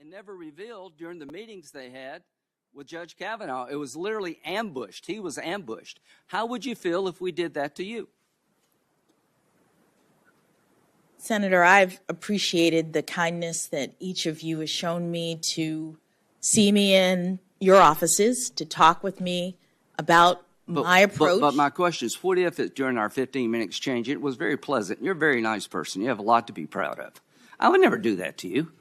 and never revealed during the meetings they had with Judge Kavanaugh. It was literally ambushed. He was ambushed. How would you feel if we did that to you? Senator, I've appreciated the kindness that each of you has shown me to see me in your offices, to talk with me about my approach. But my question is, what if during our 15-minute exchange, it was very pleasant? You're a very nice person. You have a lot to be proud of. I would never do that to you.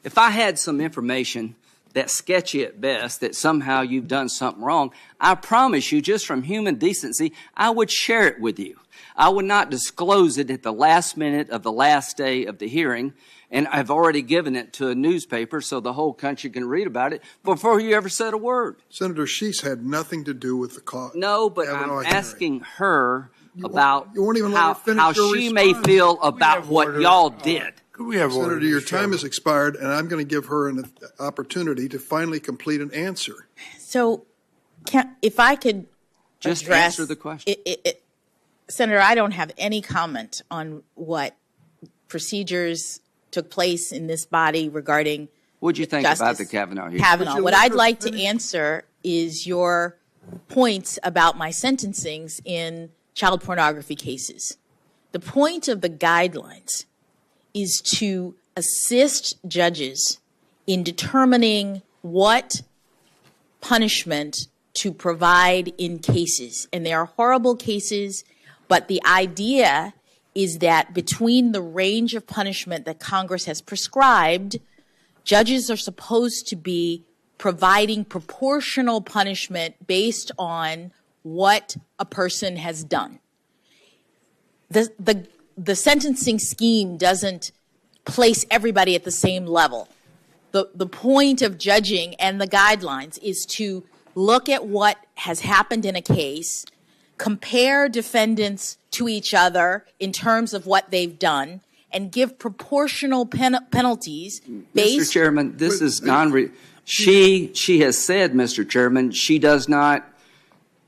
If I had some information that's sketchy at best, that somehow you've done something wrong, I promise you, just from human decency, I would share it with you. I would not disclose it at the last minute of the last day of the hearing, and I've already given it to a newspaper so the whole country can read about it before you ever said a word. Senator, she's had nothing to do with the cause. No, but I'm asking her about how she may response. feel about what y'all did. Could we have Senator, order, your Mr. time Chairman? has expired, and I'm going to give her an opportunity to finally complete an answer. So, if I could Just address answer the question. Senator, I don't have any comment on what procedures took place in this body regarding What'd you think Justice about the Kavanaugh hearing? Kavanaugh. you What let I'd her like to finish? answer is your points about my sentencings in child pornography cases. The point of the guidelines is to assist judges in determining what punishment to provide in cases. And there are horrible cases, but the idea is that between the range of punishment that Congress has prescribed, judges are supposed to be providing proportional punishment based on what a person has done. The sentencing scheme doesn't place everybody at the same level. The point of judging and the guidelines is to look at what has happened in a case, compare defendants to each other in terms of what they've done, and give proportional penalties based. Mr. Chairman, this is she has said, Mr. Chairman, she does not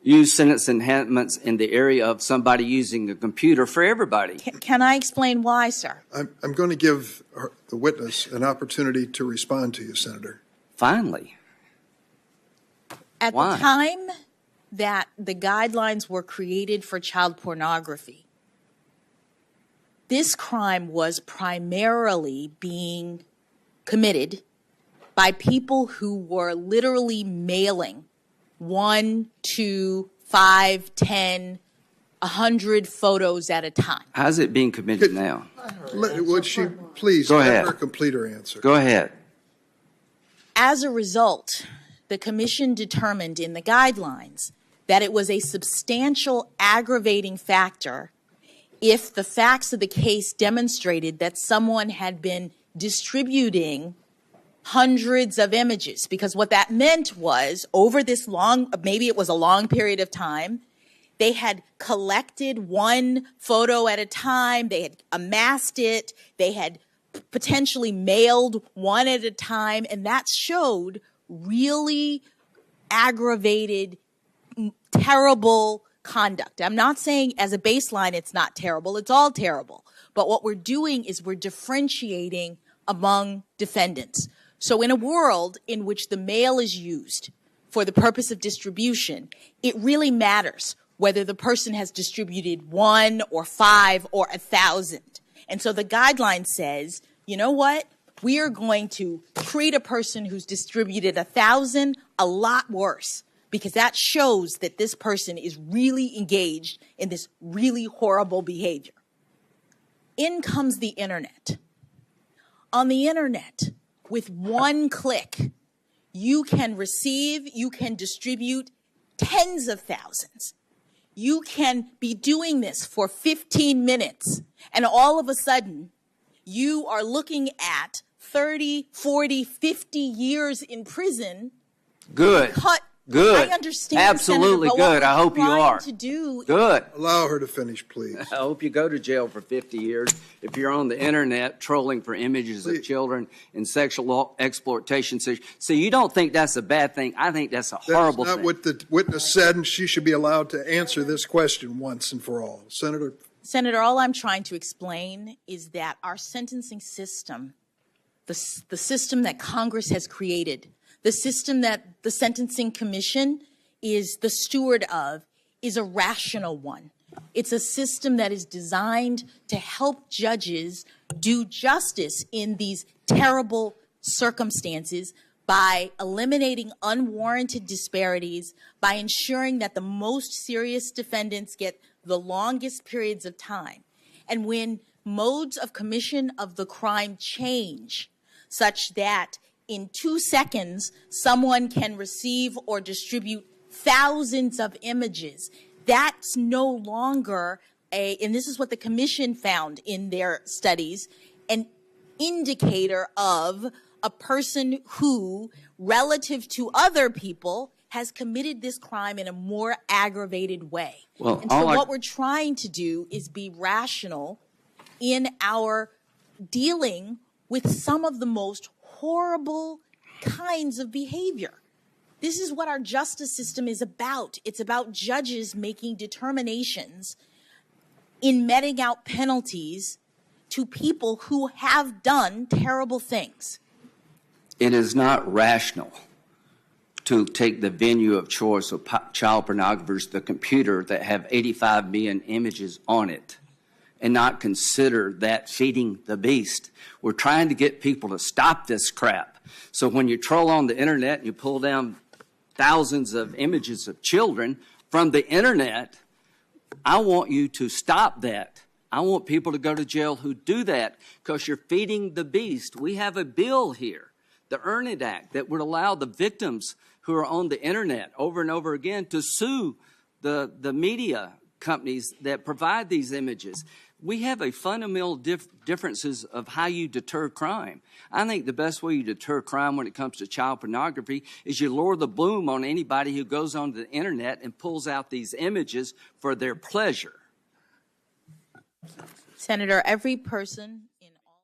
use sentence enhancements in the area of somebody using a computer for everybody. Can I explain why, sir? I'm going to give the witness an opportunity to respond to you, Senator. Finally. At Why? the time that the guidelines were created for child pornography, this crime was primarily being committed by people who were literally mailing 1, 2, 5, 10, 100 photos at a time. How's it being committed now? Would she please Go let ahead. her complete her answer? Go ahead. As a result, the commission determined in the guidelines that it was a substantial aggravating factor if the facts of the case demonstrated that someone had been distributing hundreds of images, because what that meant was over this long, maybe it was a long period of time, they had collected one photo at a time, they had amassed it, they had potentially mailed one at a time, and that showed really aggravated, terrible conduct. I'm not saying as a baseline it's not terrible, it's all terrible. But what we're doing is we're differentiating among defendants. So in a world in which the mail is used for the purpose of distribution, it really matters whether the person has distributed 1 or 5 or 1,000. And so the guideline says, you know what? We are going to treat a person who's distributed 1,000 a lot worse, because that shows that this person is really engaged in this really horrible behavior. In comes the internet. On the internet, with one click, you can receive, you can distribute tens of thousands. You can be doing this for 15 minutes, and all of a sudden, you are looking at 30, 40, 50 years in prison. Good. Good. I understand. Absolutely Senator, but good. what I hope you we're are. trying to do. Good. Allow her to finish, please. I hope you go to jail for 50 years if you're on the internet trolling for images of children in sexual exploitation. So you don't think that's a bad thing? I think that's a horrible That's not thing. what the witness said, and she should be allowed to answer this question once and for all. Senator, all I'm trying to explain is that our sentencing system the system that Congress has created, the system that the Sentencing Commission is the steward of, is a rational one. It's a system that is designed to help judges do justice in these terrible circumstances by eliminating unwarranted disparities, by ensuring that the most serious defendants get the longest periods of time. And when modes of commission of the crime change, such that in 2 seconds someone can receive or distribute thousands of images, that's no longer and this is what the commission found in their studies, an indicator of a person who, relative to other people, has committed this crime in a more aggravated way. Well, and so what we're trying to do is be rational in our dealing with some of the most horrible kinds of behavior. This is what our justice system is about. It's about judges making determinations in meting out penalties to people who have done terrible things. It is not rational to take the venue of choice of child pornographers, the computer that have 85 million images on it, and not consider that feeding the beast. We're trying to get people to stop this crap. So when you troll on the internet and you pull down thousands of images of children from the internet, I want you to stop that. I want people to go to jail who do that because you're feeding the beast. We have a bill here, the Earn It Act, that would allow the victims who are on the internet over and over again to sue the media companies that provide these images. We have a fundamental differences of how you deter crime. I think the best way you deter crime when it comes to child pornography is you lower the boom on anybody who goes onto the internet and pulls out these images for their pleasure. Senator, every person in all...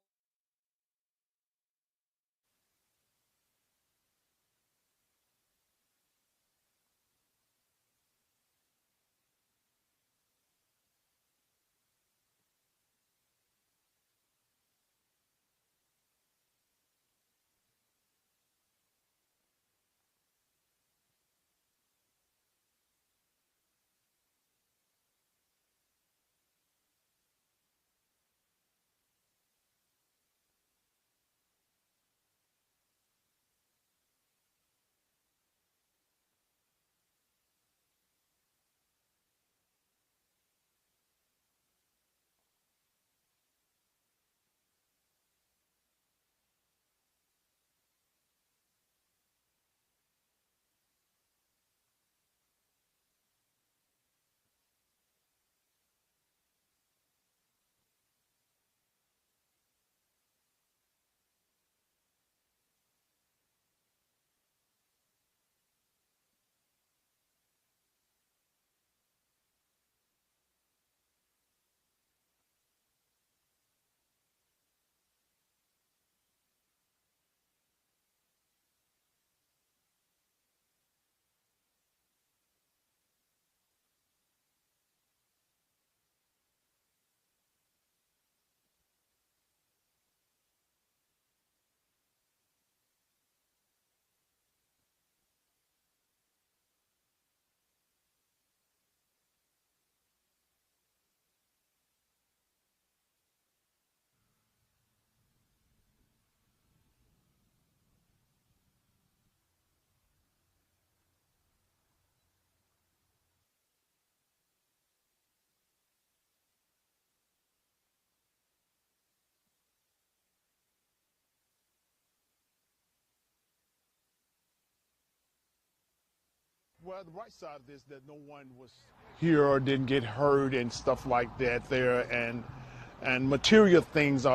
Well, the right side of this, that no one was here or didn't get hurt and stuff like that there, and material things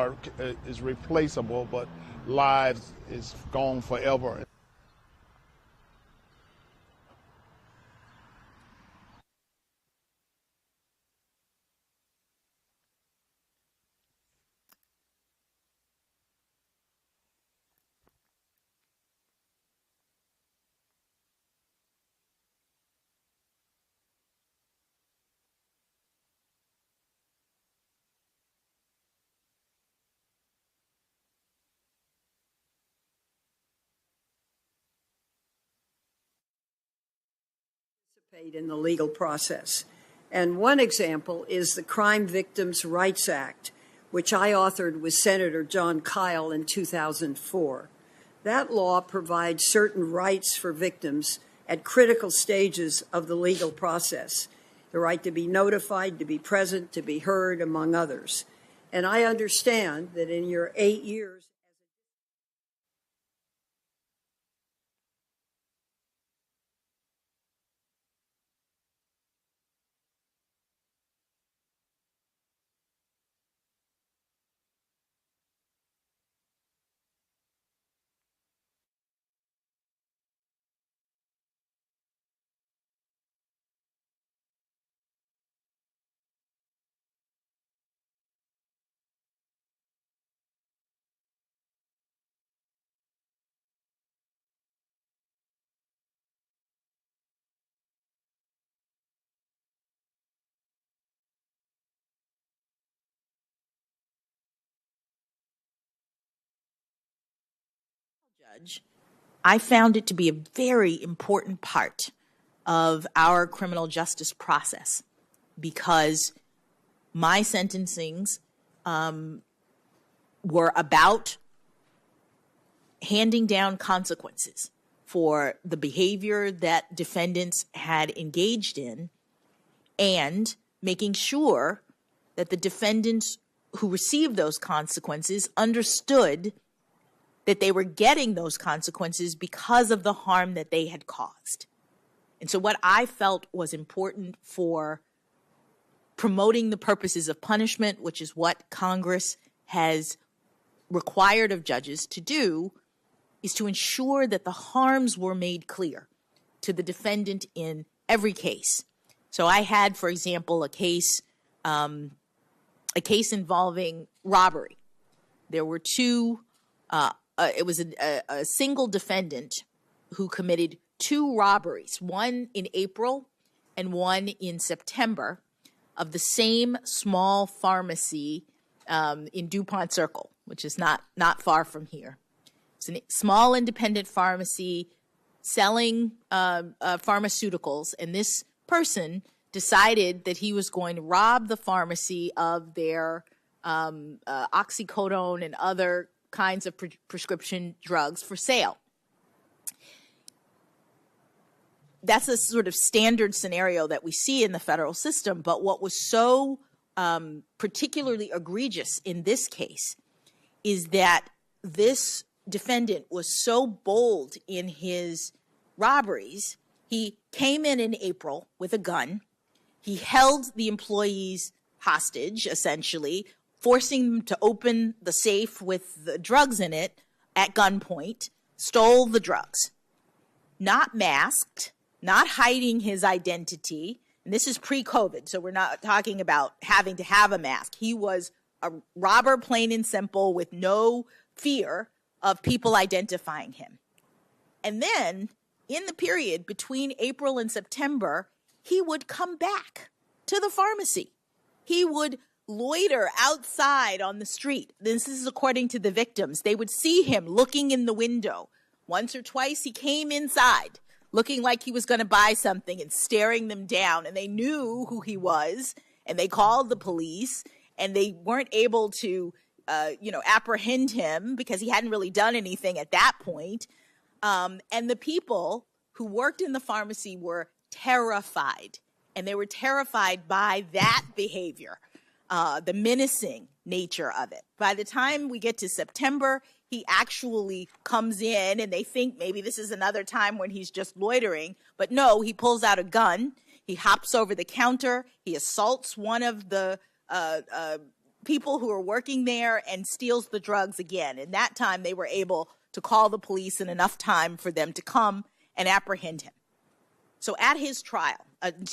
is replaceable, but lives is gone forever. in the legal process. And one example is the Crime Victims' Rights Act, which I authored with Senator John Kyle in 2004. That law provides certain rights for victims at critical stages of the legal process. The right to be notified, to be present, to be heard, among others. And I understand that in your 8 years Judge, I found it to be a very important part of our criminal justice process because my sentencings were about handing down consequences for the behavior that defendants had engaged in and making sure that the defendants who received those consequences understood that they were getting those consequences because of the harm that they had caused. And so what I felt was important for promoting the purposes of punishment, which is what Congress has required of judges to do, is to ensure that the harms were made clear to the defendant in every case. So I had, for example, a case involving robbery. There were two. It was a single defendant who committed two robberies, one in April and one in September, of the same small pharmacy in DuPont Circle, which is not far from here. It's a small independent pharmacy selling pharmaceuticals, and this person decided that he was going to rob the pharmacy of their oxycodone and other kinds of prescription drugs for sale. That's a sort of standard scenario that we see in the federal system, but what was so particularly egregious in this case is that this defendant was so bold in his robberies. He came in April with a gun. He held the employees hostage, essentially, forcing them to open the safe with the drugs in it at gunpoint, stole the drugs. Not masked, not hiding his identity. And this is pre-COVID, so we're not talking about having to have a mask. He was a robber, plain and simple, with no fear of people identifying him. And then, in the period between April and September, he would come back to the pharmacy. He would loiter outside on the street. This is according to the victims. They would see him looking in the window. Once or twice he came inside looking like he was going to buy something and staring them down. And they knew who he was, and they called the police, and they weren't able to, apprehend him because he hadn't really done anything at that point. And the people who worked in the pharmacy were terrified, and they were terrified by that behavior. The menacing nature of it. By the time we get to September, he actually comes in and they think maybe this is another time when he's just loitering. But no, he pulls out a gun. He hops over the counter. He assaults one of the people who are working there and steals the drugs again. And that time they were able to call the police in enough time for them to come and apprehend him. So at his trial,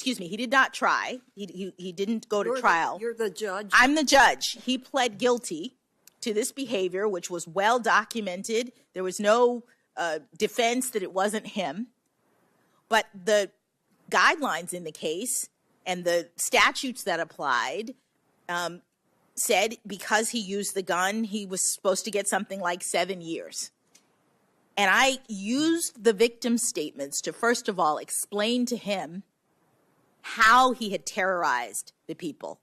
he did not try. He didn't go to trial. You're the judge? I'm the judge. He pled guilty to this behavior, which was well documented. There was no defense that it wasn't him. But the guidelines in the case and the statutes that applied said because he used the gun, he was supposed to get something like 7 years. And I used the victim's statements to, first of all, explain to him how he had terrorized the people.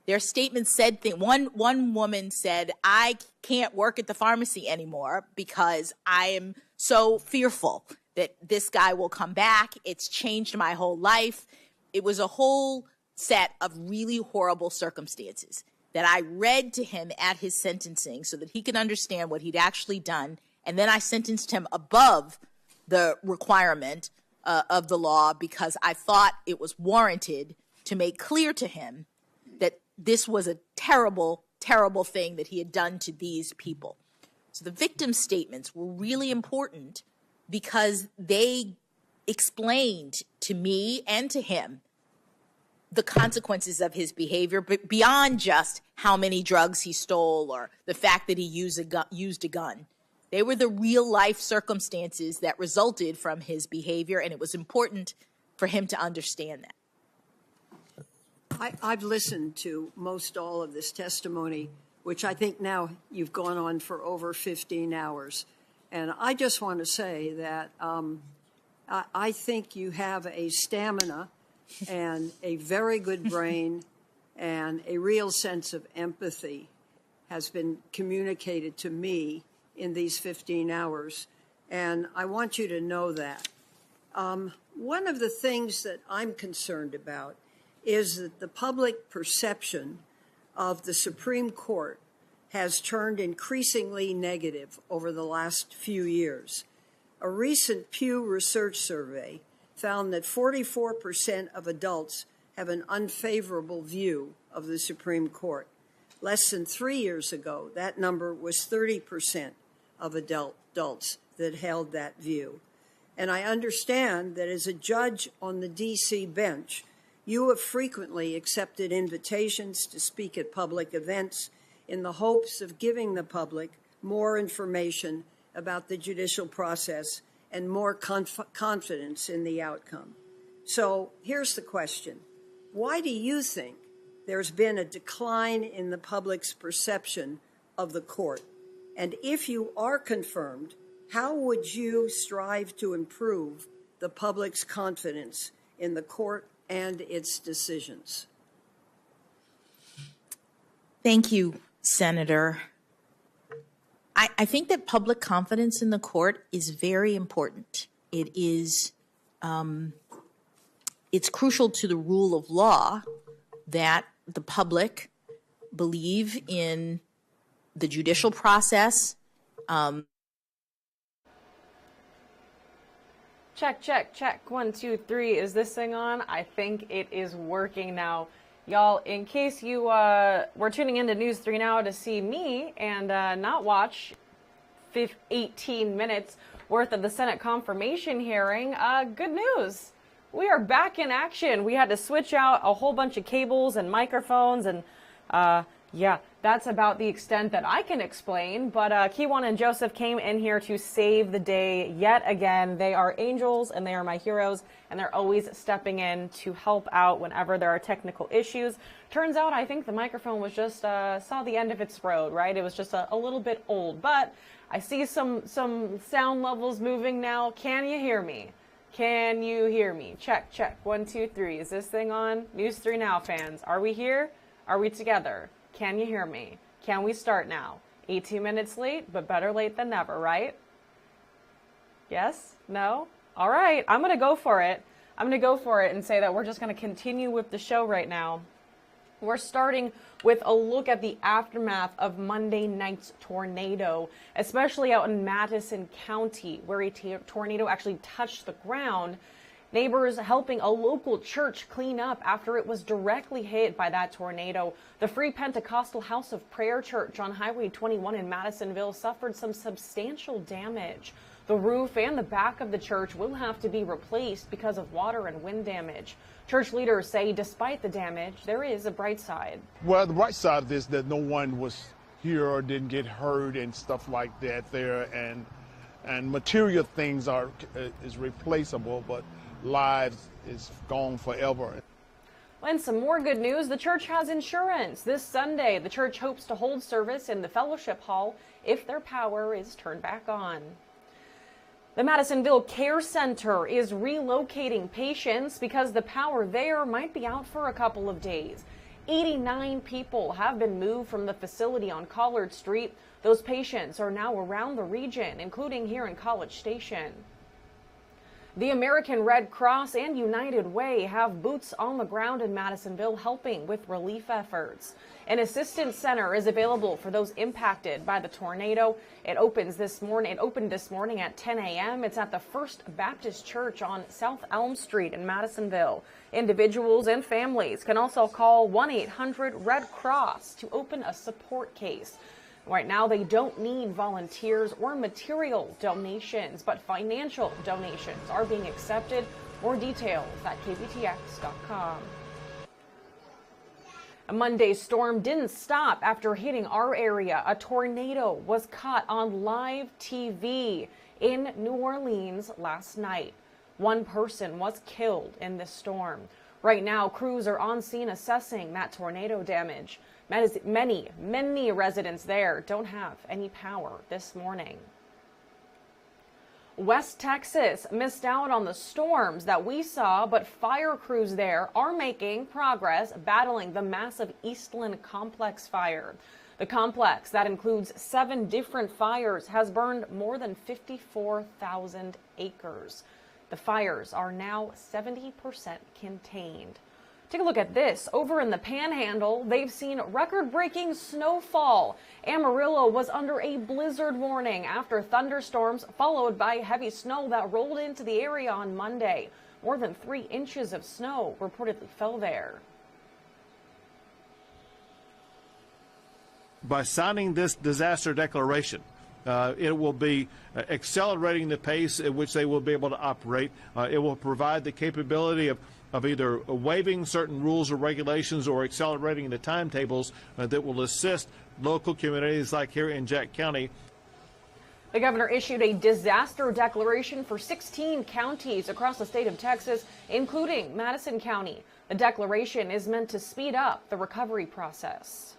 Their statements said one woman said, "I can't work at the pharmacy anymore because I am so fearful that this guy will come back. It's changed my whole life." It was a whole set of really horrible circumstances that I read to him at his sentencing so that he could understand what he'd actually done. And then I sentenced him above the requirement of the law because I thought it was warranted to make clear to him that this was a terrible, terrible thing that he had done to these people. So the victim statements were really important because they explained to me and to him the consequences of his behavior, but beyond just how many drugs he stole or the fact that he used a gun. They were the real life circumstances that resulted from his behavior, and it was important for him to understand that. I've listened to most all of this testimony, which I think now you've gone on for over 15 hours. And I just want to say that I think you have a stamina and a very good brain and a real sense of empathy has been communicated to me in these 15 hours. And I want you to know that. One of the things that I'm concerned about is that the public perception of the Supreme Court has turned increasingly negative over the last few years. A recent Pew Research survey found that 44% of adults have an unfavorable view of the Supreme Court. Less than 3 years ago, that number was 30% of adults that held that view. And I understand that as a judge on the D.C. bench, you have frequently accepted invitations to speak at public events in the hopes of giving the public more information about the judicial process and more confidence in the outcome. So here's the question. Why do you think there's been a decline in the public's perception of the court? And if you are confirmed, how would you strive to improve the public's confidence in the court and its decisions? Thank you, Senator. I think that public confidence in the court is very important. It is, it's crucial to the rule of law that the public believe in the judicial process. Check, check, check. 1, 2, 3. Is this thing on? I think it is working now. Y'all, in case you were tuning into News 3 Now to see me and not watch 18 minutes worth of the Senate confirmation hearing, good news. We are back in action. We had to switch out a whole bunch of cables and microphones and yeah, that's about the extent that I can explain. But Kiwan and Joseph came in here to save the day yet again. They are angels and they are my heroes, and they're always stepping in to help out whenever there are technical issues. Turns out I think the microphone was just saw the end of its road, right? It was just a little bit old, but I see some sound levels moving now. Can you hear me? Can you hear me? Check, check. 1, 2, 3. Is this thing on? News 3 Now fans, are we here? Are we together? Can you hear me? Can we start now? 18 minutes late, but better late than never, right? Yes? No? All right, I'm going to go for it. I'm going to go for it and say that we're just going to continue with the show right now. We're starting with a look at the aftermath of Monday night's tornado, especially out in Madison County, where a tornado actually touched the ground. Neighbors helping a local church clean up after it was directly hit by that tornado. The Free Pentecostal House of Prayer Church on Highway 21 in Madisonville suffered some substantial damage. The roof and the back of the church will have to be replaced because of water and wind damage. Church leaders say despite the damage, there is a bright side. Well, the bright side of this, that no one was here or didn't get hurt and stuff like that there, and material things is replaceable, but lives is gone forever. And some more good news, the church has insurance. This Sunday, the church hopes to hold service in the fellowship hall if their power is turned back on. The Madisonville Care Center is relocating patients because the power there might be out for a couple of days. 89 people have been moved from the facility on Collard Street. Those patients are now around the region, including here in College Station. The American Red Cross and United Way have boots on the ground in Madisonville helping with relief efforts. An assistance center is available for those impacted by the tornado. It opened this morning at 10 a.m. It's at the First Baptist Church on South Elm Street in Madisonville. Individuals and families can also call 1-800-RED-CROSS to open a support case. Right now, they don't need volunteers or material donations, but financial donations are being accepted. More details at kvtx.com. A Monday storm didn't stop after hitting our area. A tornado was caught on live TV in New Orleans last night. One person was killed in this storm. Right now, crews are on scene assessing that tornado damage. Many residents there don't have any power this morning. West Texas missed out on the storms that we saw, but fire crews there are making progress battling the massive Eastland Complex fire. The complex, that includes 7 different fires, has burned more than 54,000 acres. The fires are now 70% contained. Take a look at this. Over in the Panhandle, they've seen record-breaking snowfall. Amarillo was under a blizzard warning after thunderstorms followed by heavy snow that rolled into the area on Monday. More than 3 inches of snow reportedly fell there. By signing this disaster declaration, it will be accelerating the pace at which they will be able to operate. It will provide the capability of either waiving certain rules or regulations or accelerating the timetables that will assist local communities like here in Jack County. The governor issued a disaster declaration for 16 counties across the state of Texas, including Madison County. The declaration is meant to speed up the recovery process.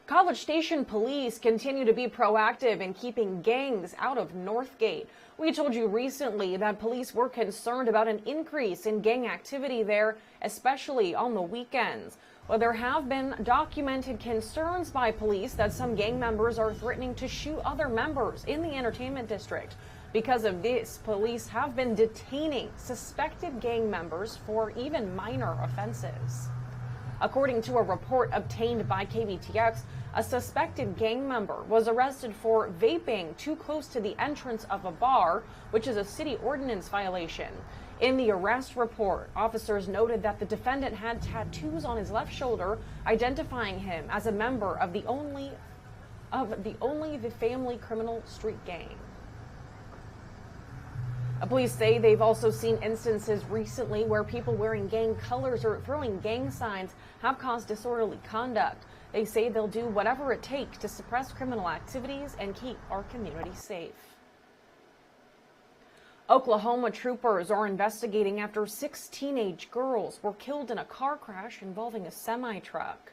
College Station police continue to be proactive in keeping gangs out of Northgate. We told you recently that police were concerned about an increase in gang activity there, especially on the weekends. Well, there have been documented concerns by police that some gang members are threatening to shoot other members in the entertainment district. Because of this, police have been detaining suspected gang members for even minor offenses. According to a report obtained by KBTX, a suspected gang member was arrested for vaping too close to the entrance of a bar, which is a city ordinance violation. In the arrest report, officers noted that the defendant had tattoos on his left shoulder, identifying him as a member of the Only the Family criminal street gang. Police say they've also seen instances recently where people wearing gang colors or throwing gang signs have caused disorderly conduct. They say they'll do whatever it takes to suppress criminal activities and keep our community safe. Oklahoma troopers are investigating after 6 teenage girls were killed in a car crash involving a semi-truck.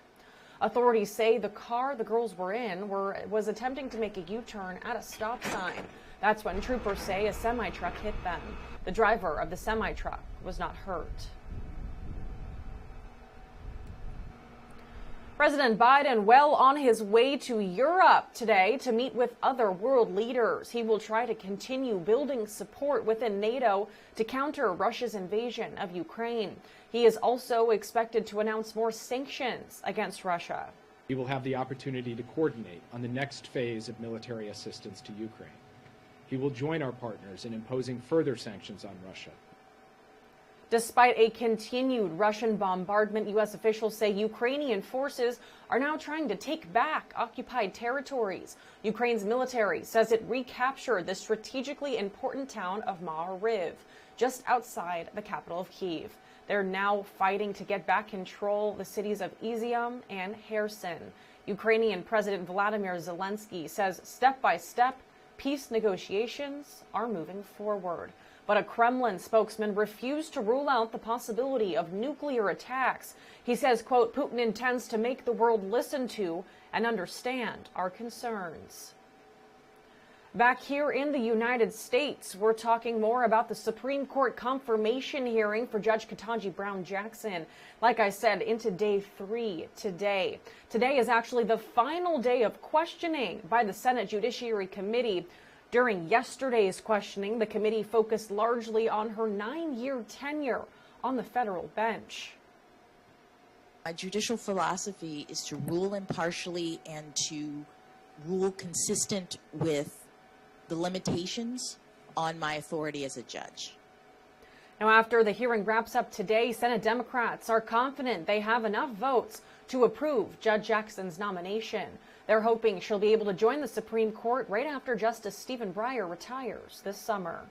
Authorities say the car the girls were in was attempting to make a U-turn at a stop sign. That's when troopers say a semi-truck hit them. The driver of the semi-truck was not hurt. President Biden well on his way to Europe today to meet with other world leaders. He will try to continue building support within NATO to counter Russia's invasion of Ukraine. He is also expected to announce more sanctions against Russia. He will have the opportunity to coordinate on the next phase of military assistance to Ukraine. He will join our partners in imposing further sanctions on Russia. Despite a continued Russian bombardment, U.S. officials say Ukrainian forces are now trying to take back occupied territories. Ukraine's military says it recaptured the strategically important town of Ma'ariv, just outside the capital of Kyiv. They're now fighting to get back control the cities of Izium and Kherson. Ukrainian President Vladimir Zelensky says step by step, peace negotiations are moving forward. But a Kremlin spokesman refused to rule out the possibility of nuclear attacks. He says, quote, Putin intends to make the world listen to and understand our concerns. Back here in the United States, we're talking more about the Supreme Court confirmation hearing for Judge Ketanji Brown Jackson. Like I said, into day 3 today. Today is actually the final day of questioning by the Senate Judiciary Committee. During yesterday's questioning, the committee focused largely on her 9-year tenure on the federal bench. My judicial philosophy is to rule impartially and to rule consistent with the limitations on my authority as a judge. Now, after the hearing wraps up today, Senate Democrats are confident they have enough votes to approve Judge Jackson's nomination. They're hoping she'll be able to join the Supreme Court right after Justice Stephen Breyer retires this summer.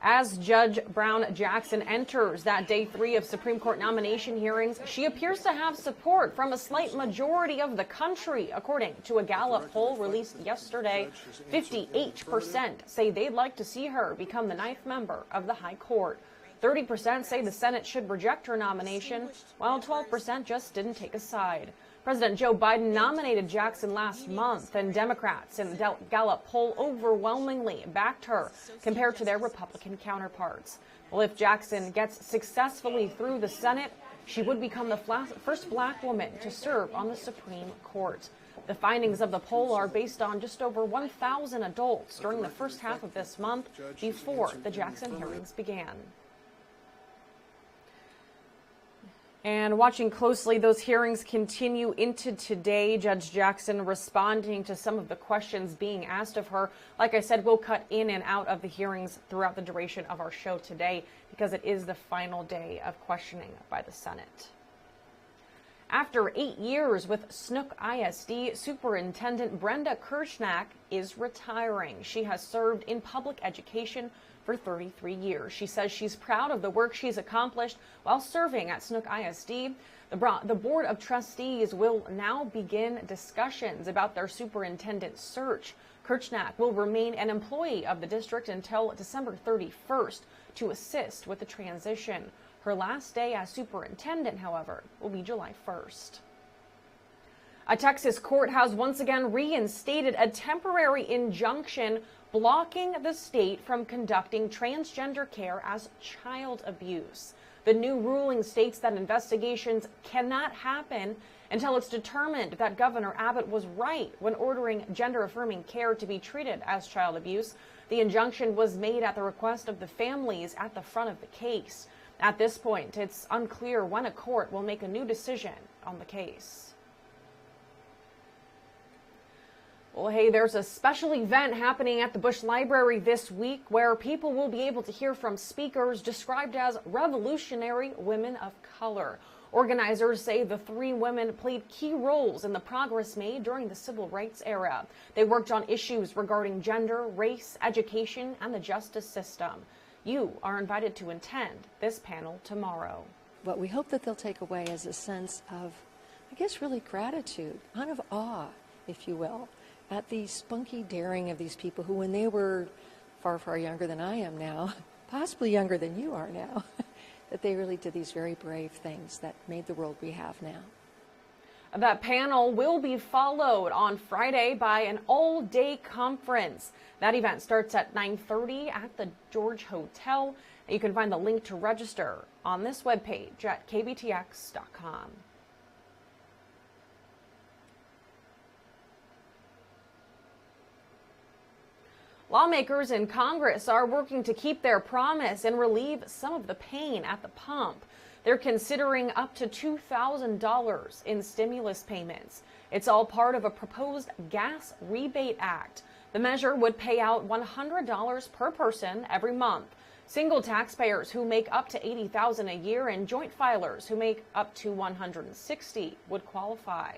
As Judge Brown Jackson enters that day 3 of Supreme Court nomination hearings, she appears to have support from a slight majority of the country. According to a Gallup poll released yesterday, 58% say they'd like to see her become the 9th member of the High Court. 30% say the Senate should reject her nomination, while 12% just didn't take a side. President Joe Biden nominated Jackson last month, and Democrats in the Gallup poll overwhelmingly backed her compared to their Republican counterparts. Well, if Jackson gets successfully through the Senate, she would become the first black woman to serve on the Supreme Court. The findings of the poll are based on just over 1,000 adults during the first half of this month before the Jackson hearings began. And watching closely, those hearings continue into today. Judge Jackson responding to some of the questions being asked of her. Like I said, we'll cut in and out of the hearings throughout the duration of our show today because it is the final day of questioning by the Senate. After 8 years with Snook ISD, Superintendent Brenda Kirchnack is retiring. She has served in public education for 33 years. She says she's proud of the work she's accomplished while serving at Snook ISD. The Board of Trustees will now begin discussions about their superintendent search. Kirchnack will remain an employee of the district until December 31st to assist with the transition. Her last day as superintendent, however, will be July 1st. A Texas court has once again reinstated a temporary injunction blocking the state from conducting transgender care as child abuse. The new ruling states that investigations cannot happen until it's determined that Governor Abbott was right when ordering gender-affirming care to be treated as child abuse. The injunction was made at the request of the families at the front of the case. At this point, it's unclear when a court will make a new decision on the case. Well, hey, there's a special event happening at the Bush Library this week where people will be able to hear from speakers described as revolutionary women of color. Organizers say the 3 women played key roles in the progress made during the civil rights era. They worked on issues regarding gender, race, education, and the justice system. You are invited to attend this panel tomorrow. What we hope that they'll take away is a sense of, I guess, really gratitude, kind of awe, if you will, at the spunky daring of these people who, when they were far, far younger than I am now, possibly younger than you are now, that they really did these very brave things that made the world we have now. That panel will be followed on Friday by an all-day conference. That event starts at 9:30 at the George Hotel. You can find the link to register on this webpage at kbtx.com. Lawmakers in Congress are working to keep their promise and relieve some of the pain at the pump. They're considering up to $2,000 in stimulus payments. It's all part of a proposed gas rebate act. The measure would pay out $100 per person every month. Single taxpayers who make up to $80,000 a year and joint filers who make up to $160,000 would qualify.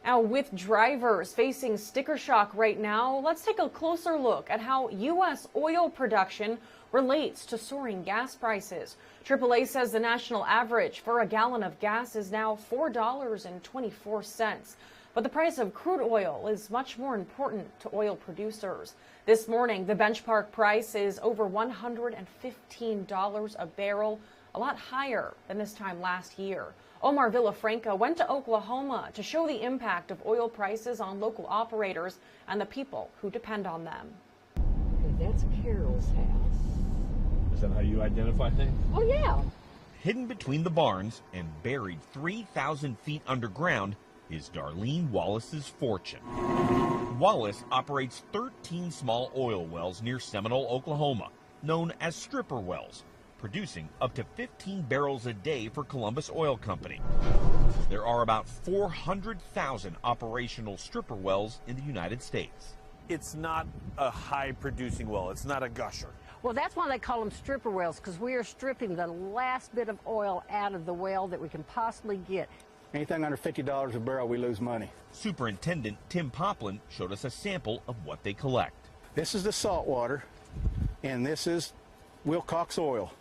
Now, with drivers facing sticker shock right now, let's take a closer look at how U.S. oil production relates to soaring gas prices. AAA says the national average for a gallon of gas is now $4.24. But the price of crude oil is much more important to oil producers. This morning, the benchmark price is over $115 a barrel, a lot higher than this time last year. Omar Villafranca went to Oklahoma to show the impact of oil prices on local operators and the people who depend on them. That's Carol's house. Is that how you identify things? Oh, yeah. Hidden between the barns and buried 3,000 feet underground is Darlene Wallace's fortune. Wallace operates 13 small oil wells near Seminole, Oklahoma, known as stripper wells, producing up to 15 barrels a day for Columbus Oil Company. There are about 400,000 operational stripper wells in the United States. It's not a high-producing well. It's not a gusher. Well, that's why they call them stripper wells, because we are stripping the last bit of oil out of the well that we can possibly get. Anything under $50 a barrel, we lose money. Superintendent Tim Poplin showed us a sample of what they collect. This is the salt water, and this is Wilcox oil.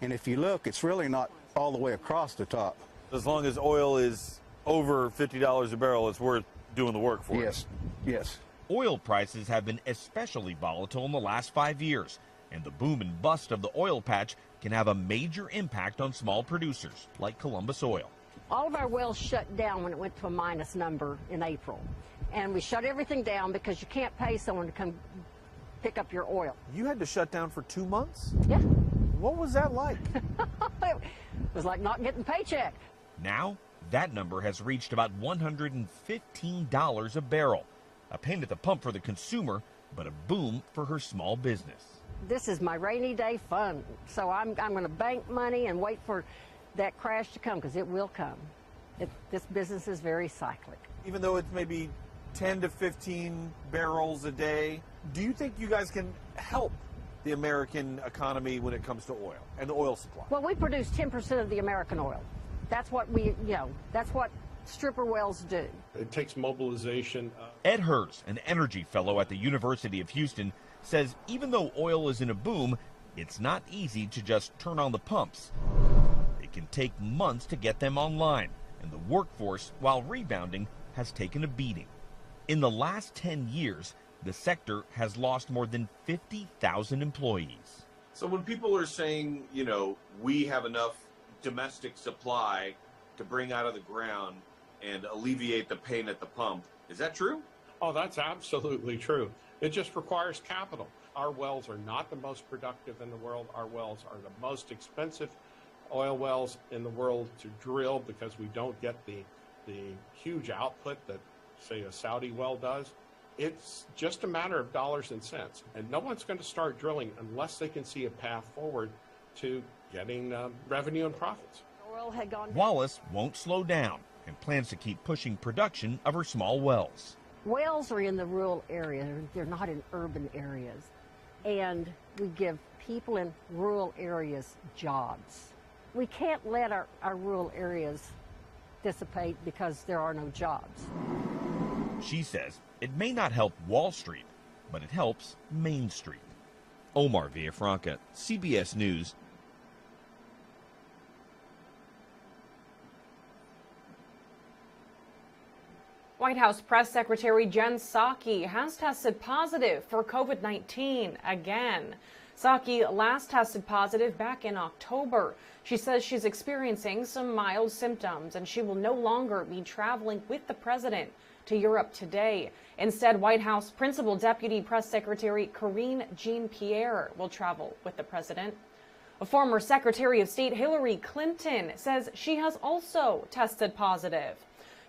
And if you look, it's really not all the way across the top. As long as oil is over $50 a barrel, it's worth doing the work for. Yes, yes. Oil prices have been especially volatile in the last 5 years, and the boom and bust of the oil patch can have a major impact on small producers like Columbus Oil. All of our wells shut down when it went to a minus number in April. And we shut everything down because you can't pay someone to come pick up your oil. You had to shut down for 2 months? Yeah. What was that like? It was like not getting a paycheck. Now, that number has reached about $115 a barrel. A pain at the pump for the consumer, but a boom for her small business. This is my rainy day fund. So I'm going to bank money and wait for that crash to come, because it will come. This business is very cyclic. Even though it's maybe 10 to 15 barrels a day, do you think you guys can help the American economy when it comes to oil and the oil supply? Well, we produce 10% of the American oil. That's what that's what stripper wells do. It takes mobilization. Ed Hers, an energy fellow at the University of Houston, says even though oil is in a boom, it's not easy to just turn on the pumps. It can take months to get them online, and the workforce, while rebounding, has taken a beating. In the last 10 years, the sector has lost more than 50,000 employees. So when people are saying, you know, we have enough domestic supply to bring out of the ground and alleviate the pain at the pump, is that true? Oh, that's absolutely true. It just requires capital. Our wells are not the most productive in the world. Our wells are the most expensive oil wells in the world to drill because we don't get the huge output that, say, a Saudi well does. It's just a matter of dollars and cents. And no one's going to start drilling unless they can see a path forward to getting revenue and profits. Oil had gone down. Wallace won't slow down and plans to keep pushing production of her small wells. Wells are in the rural area. They're not in urban areas. And we give people in rural areas jobs. We can't let our rural areas dissipate because there are no jobs. She says it may not help Wall Street, but it helps Main Street. Omar Villafranca, CBS News. White House Press Secretary Jen Psaki has tested positive for COVID-19 again. Psaki last tested positive back in October. She says she's experiencing some mild symptoms and she will no longer be traveling with the president to Europe today. Instead, White House Principal Deputy Press Secretary Karine Jean-Pierre will travel with the president. A former Secretary of State Hillary Clinton says she has also tested positive.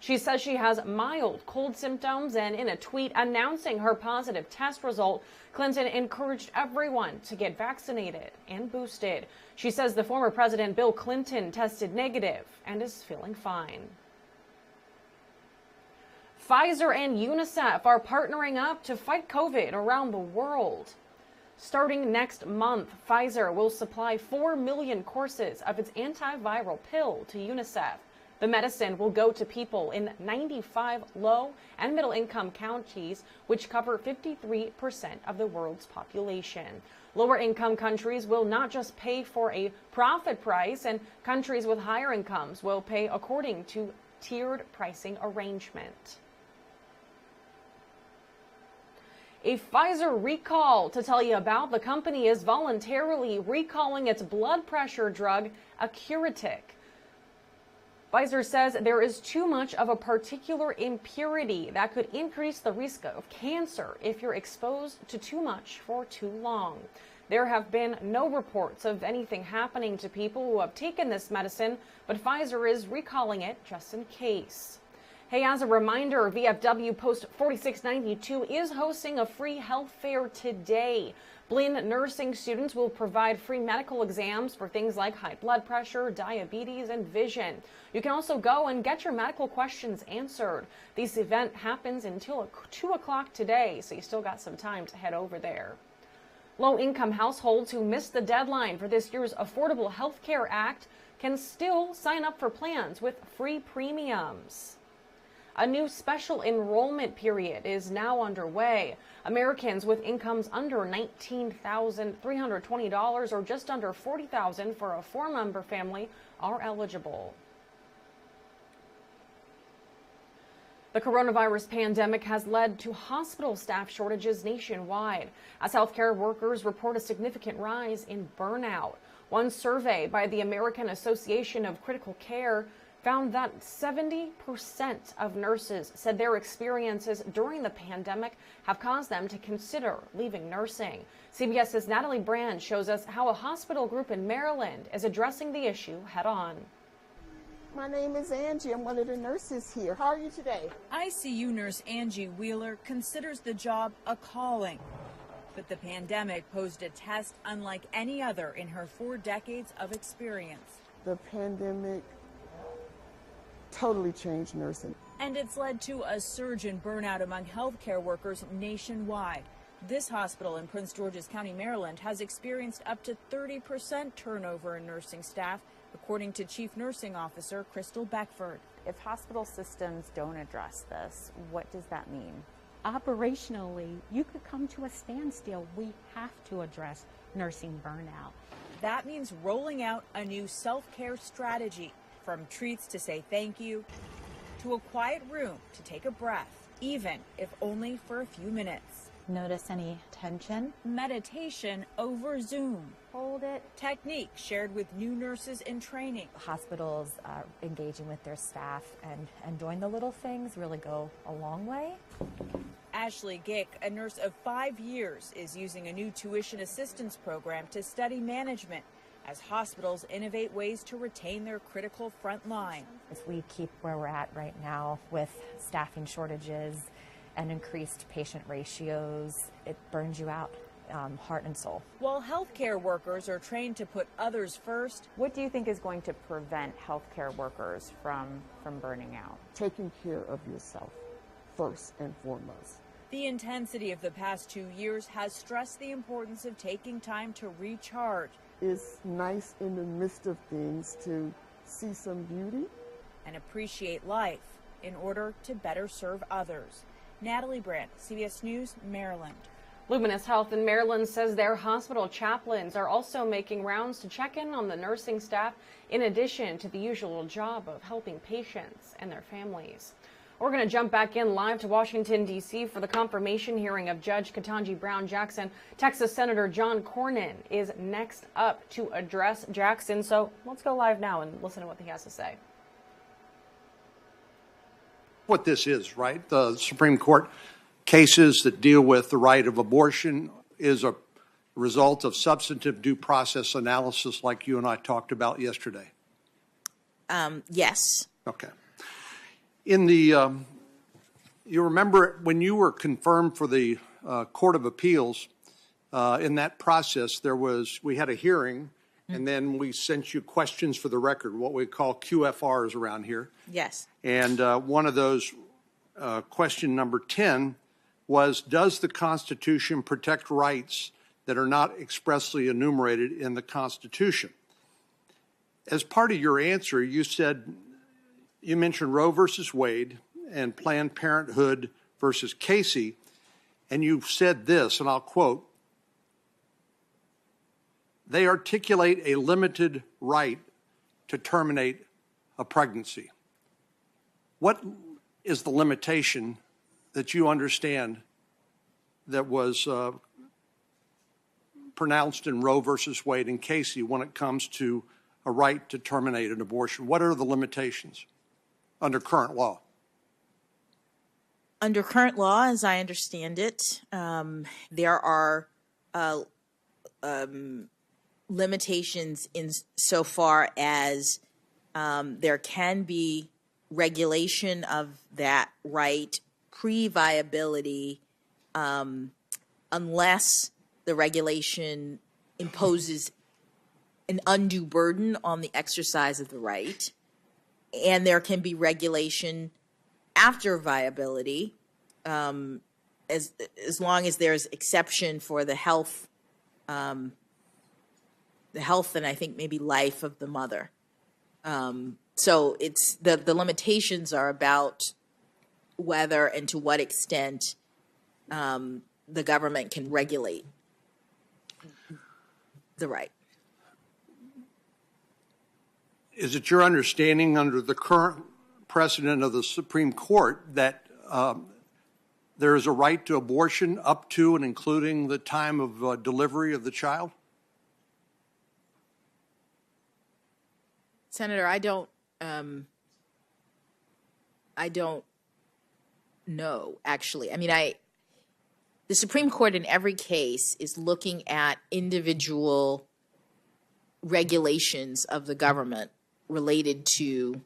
She says she has mild cold symptoms, and in a tweet announcing her positive test result, Clinton encouraged everyone to get vaccinated and boosted. She says the former President Bill Clinton tested negative and is feeling fine. Pfizer and UNICEF are partnering up to fight COVID around the world. Starting next month, Pfizer will supply 4 million courses of its antiviral pill to UNICEF. The medicine will go to people in 95 low and middle income counties, which cover 53% of the world's population. Lower income countries will not just pay for a profit price, and countries with higher incomes will pay according to tiered pricing arrangement. A Pfizer recall to tell you about. The company is voluntarily recalling its blood pressure drug, Accuritic. Pfizer says there is too much of a particular impurity that could increase the risk of cancer if you're exposed to too much for too long. There have been no reports of anything happening to people who have taken this medicine, but Pfizer is recalling it just in case. Hey, as a reminder, VFW Post 4692 is hosting a free health fair today. Blinn nursing students will provide free medical exams for things like high blood pressure, diabetes, and vision. You can also go and get your medical questions answered. This event happens until 2 o'clock today, so you still got some time to head over there. Low-income households who missed the deadline for this year's Affordable Health Care Act can still sign up for plans with free premiums. A new special enrollment period is now underway. Americans with incomes under $19,320 or just under $40,000 for a 4-member family are eligible. The coronavirus pandemic has led to hospital staff shortages nationwide as healthcare workers report a significant rise in burnout. One survey by the American Association of Critical Care found that 70% of nurses said their experiences during the pandemic have caused them to consider leaving nursing. CBS's Natalie Brand shows us how a hospital group in Maryland is addressing the issue head on. My name is Angie. I'm one of the nurses here. How are you today? ICU nurse Angie Wheeler considers the job a calling. But the pandemic posed a test unlike any other in her 4 decades of experience. The pandemic totally changed nursing. And it's led to a surge in burnout among healthcare workers nationwide. This hospital in Prince George's County, Maryland, has experienced up to 30% turnover in nursing staff, according to Chief Nursing Officer Crystal Beckford. If hospital systems don't address this, what does that mean? Operationally, you could come to a standstill. We have to address nursing burnout. That means rolling out a new self-care strategy, from treats to say thank you, to a quiet room to take a breath, even if only for a few minutes. Notice any tension? Meditation over Zoom. Hold it. Technique shared with new nurses in training. Hospitals engaging with their staff and doing the little things really go a long way. Ashley Gick, a nurse of 5 years, is using a new tuition assistance program to study management as hospitals innovate ways to retain their critical front line. If we keep where we're at right now with staffing shortages and increased patient ratios, it burns you out, heart and soul. While healthcare workers are trained to put others first, what do you think is going to prevent healthcare workers from burning out? Taking care of yourself first and foremost. The intensity of the past 2 years has stressed the importance of taking time to recharge. It's nice in the midst of things to see some beauty and appreciate life in order to better serve others. Natalie Brandt, CBS News, Maryland. Luminous Health in Maryland says their hospital chaplains are also making rounds to check in on the nursing staff in addition to the usual job of helping patients and their families. We're going to jump back in live to Washington, D.C. for the confirmation hearing of Judge Ketanji Brown Jackson. Texas Senator John Cornyn is next up to address Jackson. So let's go live now and listen to what he has to say. What this is, right? The Supreme Court cases that deal with the right of abortion is a result of substantive due process analysis like you and I talked about yesterday. Yes. Okay. In the, you remember when you were confirmed for the Court of Appeals, in that process, we had a hearing, and then we sent you questions for the record, what we call QFRs around here. Yes. And one of those, question number 10, was, does the Constitution protect rights that are not expressly enumerated in the Constitution? As part of your answer, you said, you mentioned Roe versus Wade and Planned Parenthood versus Casey, and you said this, and I'll quote, they articulate a limited right to terminate a pregnancy. What is the limitation that you understand that was pronounced in Roe versus Wade and Casey when it comes to a right to terminate an abortion? What are the limitations under current law? Under current law, as I understand it, there are limitations in so far as there can be regulation of that right pre-viability unless the regulation imposes an undue burden on the exercise of the right. And there can be regulation after viability, as long as there's exception for the health and I think maybe life of the mother. So it's the limitations are about whether and to what extent the government can regulate the right. Is it your understanding under the current precedent of the Supreme Court that there is a right to abortion up to and including the time of delivery of the child? Senator, I don't know, actually. I mean, the Supreme Court in every case is looking at individual regulations of the government related to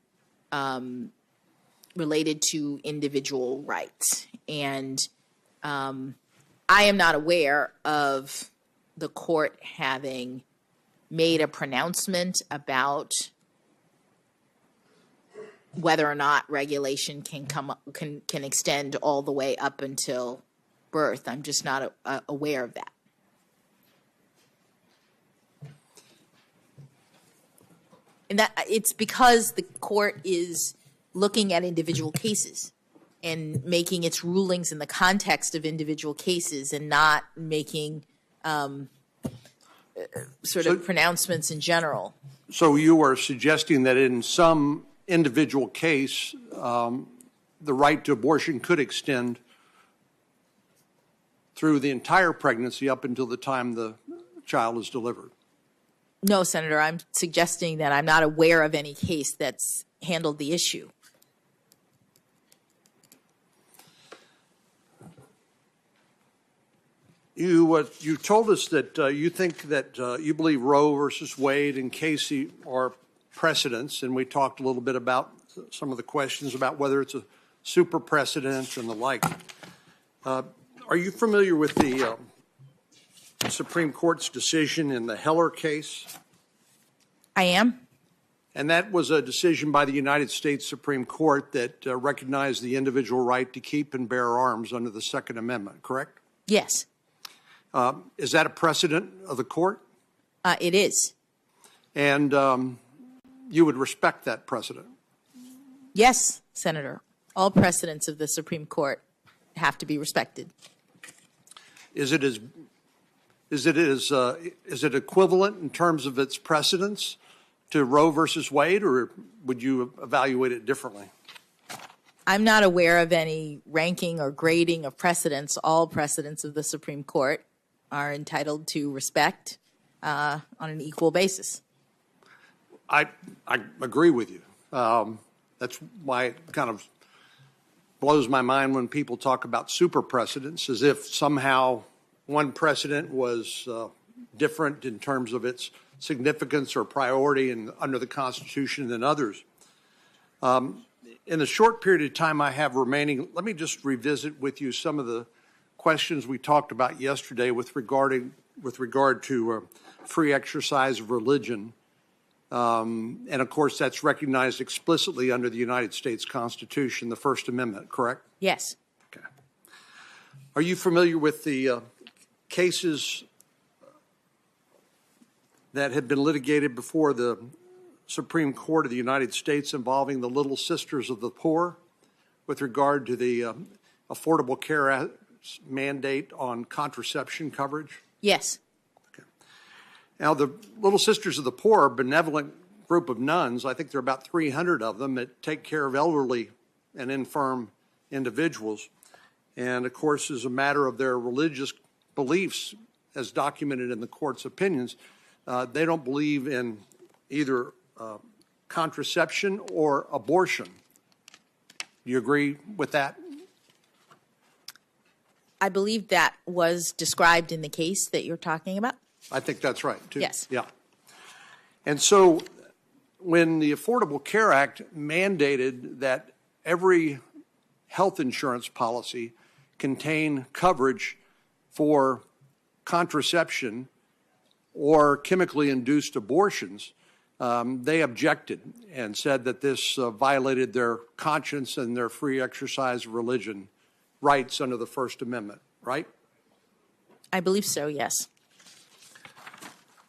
individual rights. And I am not aware of the court having made a pronouncement about whether or not regulation can extend all the way up until birth. I'm just not aware of that. And that it's because the court is looking at individual cases and making its rulings in the context of individual cases and not making sort of pronouncements in general. So you are suggesting that in some individual case, the right to abortion could extend through the entire pregnancy up until the time the child is delivered? No, Senator, I'm suggesting that I'm not aware of any case that's handled the issue. You told us that you think that you believe Roe versus Wade and Casey are precedents, and we talked a little bit about some of the questions about whether it's a super precedent and the like. Are you familiar with the Supreme Court's decision in the Heller case? I am. And that was a decision by the United States Supreme Court that recognized the individual right to keep and bear arms under the Second Amendment, correct? Yes. Is that a precedent of the court? It is. And you would respect that precedent? Yes, Senator. All precedents of the Supreme Court have to be respected. Is it equivalent in terms of its precedence to Roe versus Wade, or would you evaluate it differently? I'm not aware of any ranking or grading of precedents. All precedents of the Supreme Court are entitled to respect on an equal basis. I agree with you. That's why it kind of blows my mind when people talk about super precedents, as if somehow one precedent was different in terms of its significance or priority under the Constitution than others. In the short period of time I have remaining, let me just revisit with you some of the questions we talked about yesterday with regard to free exercise of religion. And of course, that's recognized explicitly under the United States Constitution, the First Amendment, correct? Yes. Okay. Are you familiar with the cases that have been litigated before the Supreme Court of the United States involving the Little Sisters of the Poor with regard to the Affordable Care Act mandate on contraception coverage? Yes. Okay. Now, the Little Sisters of the Poor are a benevolent group of nuns. I think there are about 300 of them that take care of elderly and infirm individuals. And, of course, as a matter of their religious beliefs, as documented in the court's opinions, they don't believe in either contraception or abortion. Do you agree with that? I believe that was described in the case that you're talking about. I think that's right, too. Yes. Yeah. And so when the Affordable Care Act mandated that every health insurance policy contain coverage for contraception or chemically induced abortions, they objected and said that this violated their conscience and their free exercise of religion rights under the First Amendment, right? I believe so, yes.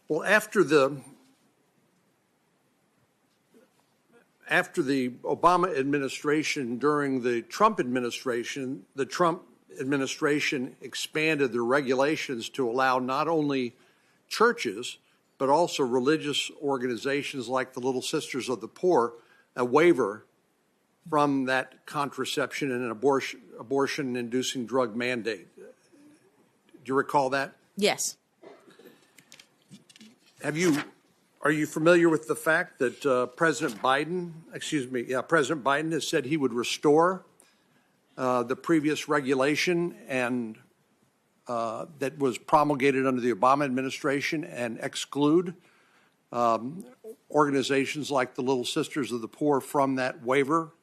Well, after the Obama administration, during the Trump administration expanded the regulations to allow not only churches, but also religious organizations like the Little Sisters of the Poor a waiver from that contraception and abortion-inducing drug mandate. Do you recall that? Yes. Are you familiar with the fact that President Biden has said he would restore the previous regulation and that was promulgated under the Obama administration and exclude organizations like the Little Sisters of the Poor from that waiver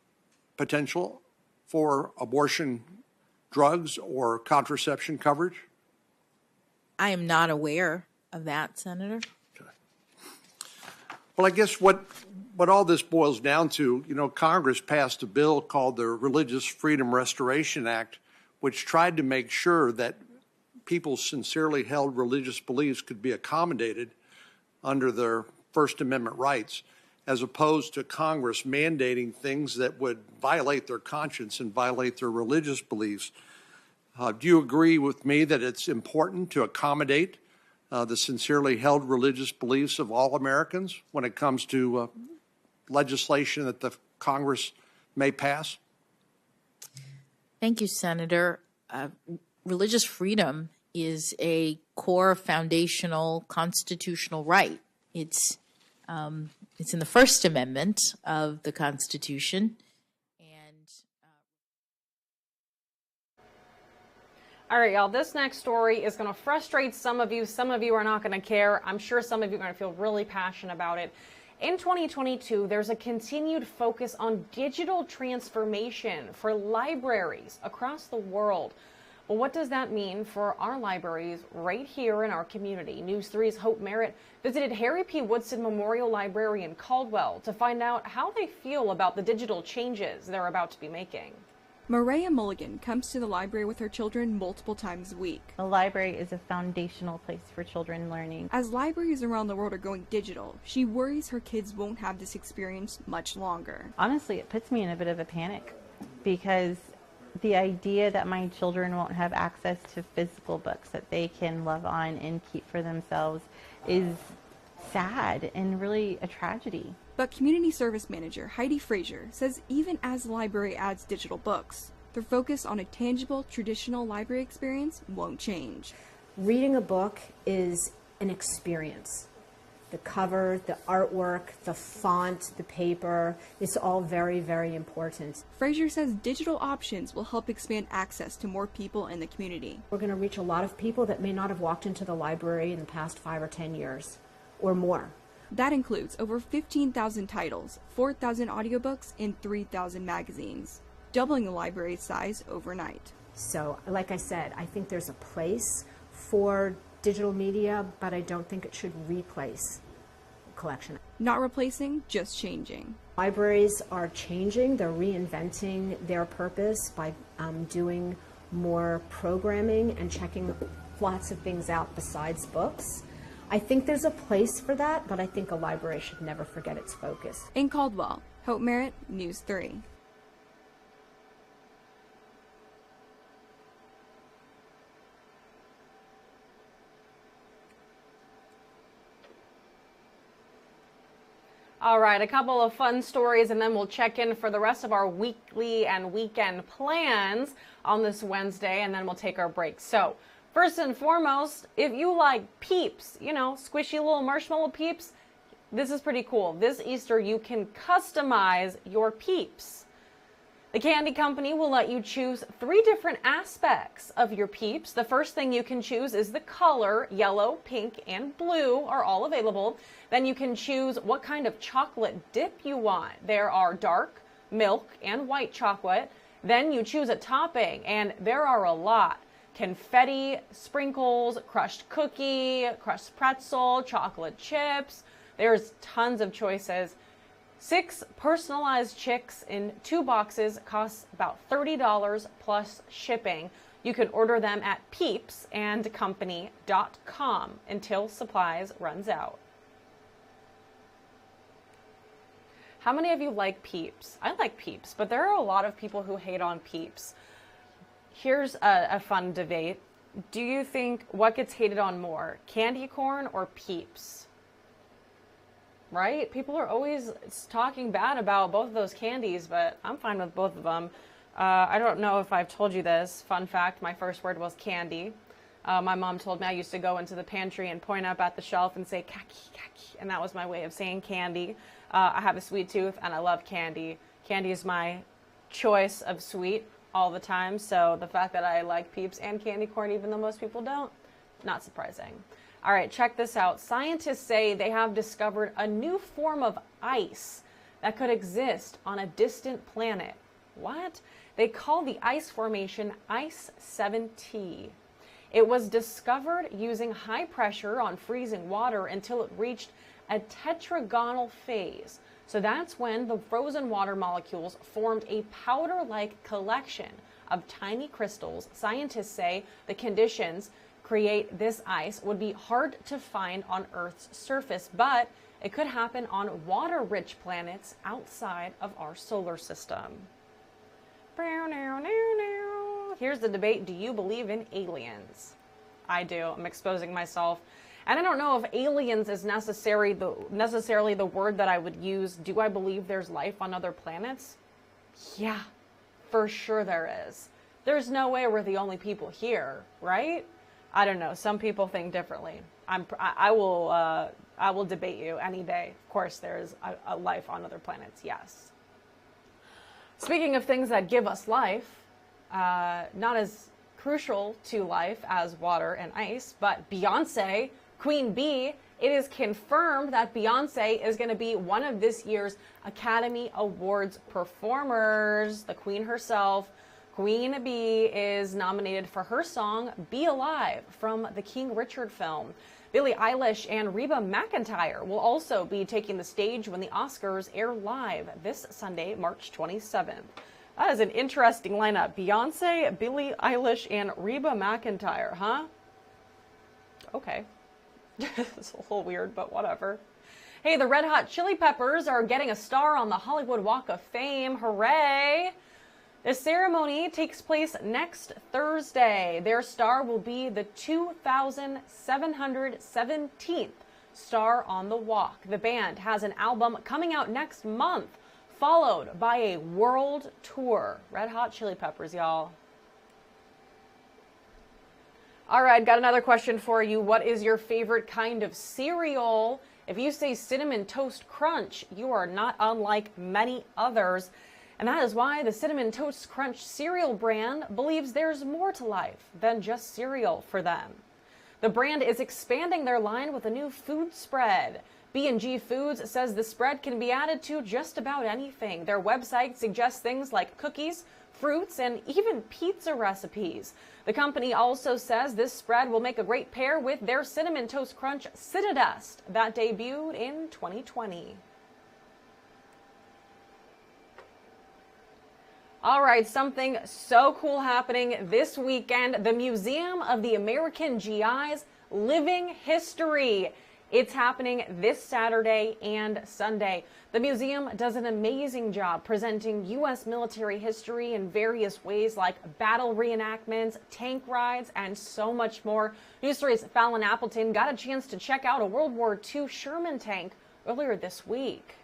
potential for abortion drugs or contraception coverage? I am not aware of that, Senator. Well, I guess what all this boils down to, Congress passed a bill called the Religious Freedom Restoration Act, which tried to make sure that people's sincerely held religious beliefs could be accommodated under their First Amendment rights, as opposed to Congress mandating things that would violate their conscience and violate their religious beliefs. Do you agree with me that it's important to accommodate the sincerely held religious beliefs of all Americans when it comes to legislation that the Congress may pass? Thank you, Senator. Religious freedom is a core foundational constitutional right. It's in the First Amendment of the Constitution. All right, y'all, this next story is going to frustrate some of you. Some of you are not going to care. I'm sure some of you are going to feel really passionate about it. In 2022, there's a continued focus on digital transformation for libraries across the world. Well, what does that mean for our libraries right here in our community? News 3's Hope Merritt visited Harry P. Woodson Memorial Library in Caldwell to find out how they feel about the digital changes they're about to be making. Maria Mulligan comes to the library with her children multiple times a week. The library is a foundational place for children learning. As libraries around the world are going digital, she worries her kids won't have this experience much longer. Honestly, it puts me in a bit of a panic because the idea that my children won't have access to physical books that they can love on and keep for themselves is sad and really a tragedy. But Community Service Manager Heidi Frazier says even as the library adds digital books, their focus on a tangible, traditional library experience won't change. Reading a book is an experience. The cover, the artwork, the font, the paper, it's all very, very important. Frazier says digital options will help expand access to more people in the community. We're going to reach a lot of people that may not have walked into the library in the past 5 or 10 years or more. That includes over 15,000 titles, 4,000 audiobooks, and 3,000 magazines, doubling the library's size overnight. So, like I said, I think there's a place for digital media, but I don't think it should replace collection. Not replacing, just changing. Libraries are changing. They're reinventing their purpose by doing more programming and checking lots of things out besides books. I think there's a place for that, but I think a library should never forget its focus. In Caldwell, Hope Merritt, News 3. All right, a couple of fun stories, and then we'll check in for the rest of our weekly and weekend plans on this Wednesday, and then we'll take our break. So, first and foremost, if you like Peeps, squishy little marshmallow Peeps, This is pretty cool. This Easter, you can customize your Peeps. The candy company will let you choose 3 different aspects of your Peeps. The first thing you can choose is the color. Yellow, pink, and blue are all available. Then you can choose what kind of chocolate dip you want. There are dark, milk, and white chocolate. Then you choose a topping, and there are a lot. Confetti, sprinkles, crushed cookie, crushed pretzel, chocolate chips. There's tons of choices. 6 personalized chicks in 2 boxes costs about $30 plus shipping. You can order them at peepsandcompany.com until supplies runs out. How many of you like Peeps? I like Peeps, but there are a lot of people who hate on Peeps. Here's a fun debate. Do you think what gets hated on more, candy corn or Peeps? Right? People are always talking bad about both of those candies, but I'm fine with both of them. I don't know if I've told you this. Fun fact, my first word was candy. My mom told me I used to go into the pantry and point up at the shelf and say kaki, kaki, and that was my way of saying candy. I have a sweet tooth and I love candy. Candy is my choice of sweet all the time, so the fact that I like Peeps and candy corn even though most people don't, not surprising. All right, check this out. Scientists say they have discovered a new form of ice that could exist on a distant planet. What? They call the ice formation Ice 7T. It was discovered using high pressure on freezing water until it reached a tetragonal phase. So that's when the frozen water molecules formed a powder-like collection of tiny crystals. Scientists say the conditions create this ice would be hard to find on Earth's surface, but it could happen on water-rich planets outside of our solar system. Here's the debate. Do you believe in aliens? I do. I'm exposing myself. And I don't know if aliens is necessarily the word that I would use. Do I believe there's life on other planets? Yeah, for sure there is. There's no way we're the only people here, right? I don't know. Some people think differently. I will debate you any day. Of course, there's a life on other planets. Yes. Speaking of things that give us life, not as crucial to life as water and ice, but Beyonce, Queen Bee, it is confirmed that Beyonce is going to be one of this year's Academy Awards performers. The Queen herself, Queen Bee, is nominated for her song Be Alive from the King Richard film. Billie Eilish and Reba McEntire will also be taking the stage when the Oscars air live this Sunday, March 27th. That is an interesting lineup. Beyonce, Billie Eilish, and Reba McEntire, huh? Okay. It's a little weird, but whatever. Hey, the Red Hot Chili Peppers are getting a star on the Hollywood Walk of Fame. Hooray! The ceremony takes place next Thursday. Their star will be the 2,717th star on the walk. The band has an album coming out next month, followed by a world tour. Red Hot Chili Peppers, y'all. All right, got another question for you. What is your favorite kind of cereal? If you say Cinnamon Toast Crunch, you are not unlike many others. And that is why the Cinnamon Toast Crunch cereal brand believes there's more to life than just cereal for them. The brand is expanding their line with a new food spread. B&G Foods says the spread can be added to just about anything. Their website suggests things like cookies, fruits, and even pizza recipes. The company also says this spread will make a great pair with their Cinnamon Toast Crunch Cinnadust that debuted in 2020. All right, something so cool happening this weekend. The Museum of the American G.I.'s Living History. It's happening this Saturday and Sunday. The museum does an amazing job presenting U.S. military history in various ways like battle reenactments, tank rides, and so much more. News 3's Fallon Appleton got a chance to check out a World War II Sherman tank earlier this week.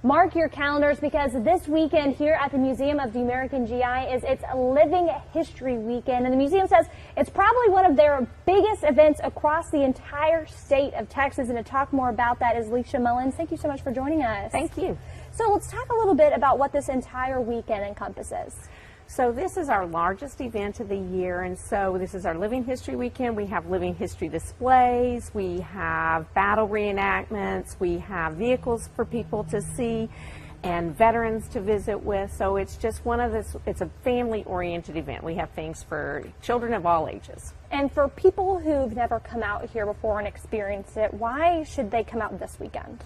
Mark your calendars because this weekend here at the Museum of the American GI is its Living History Weekend. And the museum says it's probably one of their biggest events across the entire state of Texas. And to talk more about that is Leisha Mullins. Thank you so much for joining us. Thank you. So let's talk a little bit about what this entire weekend encompasses. So this is our largest event of the year, and so this is our Living History Weekend. We have living history displays, we have battle reenactments, we have vehicles for people to see, and veterans to visit with. So it's just it's a family-oriented event. We have things for children of all ages. And for people who've never come out here before and experienced it, why should they come out this weekend?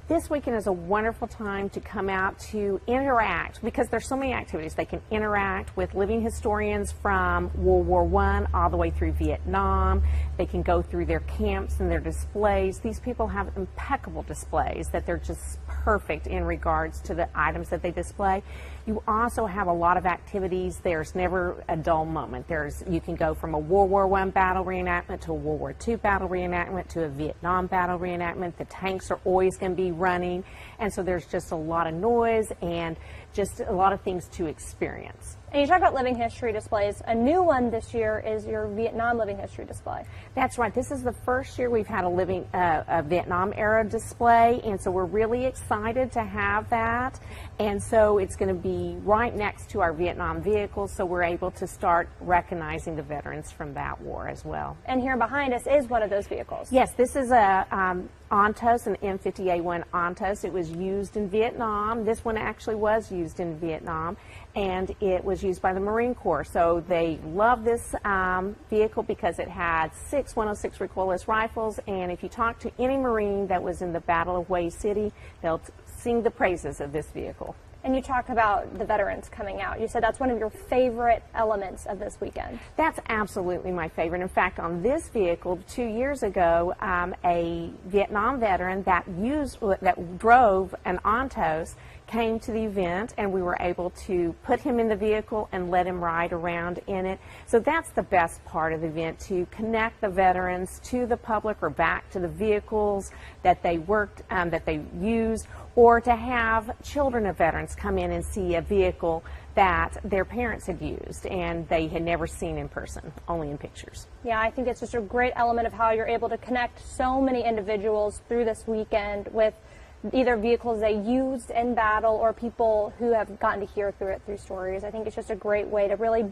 This weekend is a wonderful time to come out to interact because there's so many activities. They can interact with living historians from World War I all the way through Vietnam. They can go through their camps and their displays. These people have impeccable displays that they're just perfect in regards to the items that they display. You also have a lot of activities. There's never a dull moment. You can go from a World War I battle reenactment to a World War II battle reenactment to a Vietnam battle reenactment. The tanks are always going to be running, and so there's just a lot of noise and just a lot of things to experience. And you talk about living history displays. A new one this year is your Vietnam living history display. That's right. This is the first year we've had a Vietnam era display, and so we're really excited to have that. And so it's going to be right next to our Vietnam vehicles, so we're able to start recognizing the veterans from that war as well. And here behind us is one of those vehicles. Yes, this is a Ontos, an M50A1 Ontos. It was used in Vietnam. This one actually was used in Vietnam, and it was used by the Marine Corps. So they love this vehicle because it had 6 106 recoilless rifles, and if you talk to any Marine that was in the Battle of Way City, they'll sing the praises of this vehicle. And you talk about the veterans coming out. You said that's one of your favorite elements of this weekend. That's absolutely my favorite. In fact, on this vehicle 2 years ago, a Vietnam veteran that drove an Ontos came to the event, and we were able to put him in the vehicle and let him ride around in it. So that's the best part of the event, to connect the veterans to the public or back to the vehicles that they worked, that they used, or to have children of veterans come in and see a vehicle that their parents had used and they had never seen in person, only in pictures. Yeah, I think it's just a great element of how you're able to connect so many individuals through this weekend with either vehicles they used in battle or people who have gotten to hear through stories. I think it's just a great way to really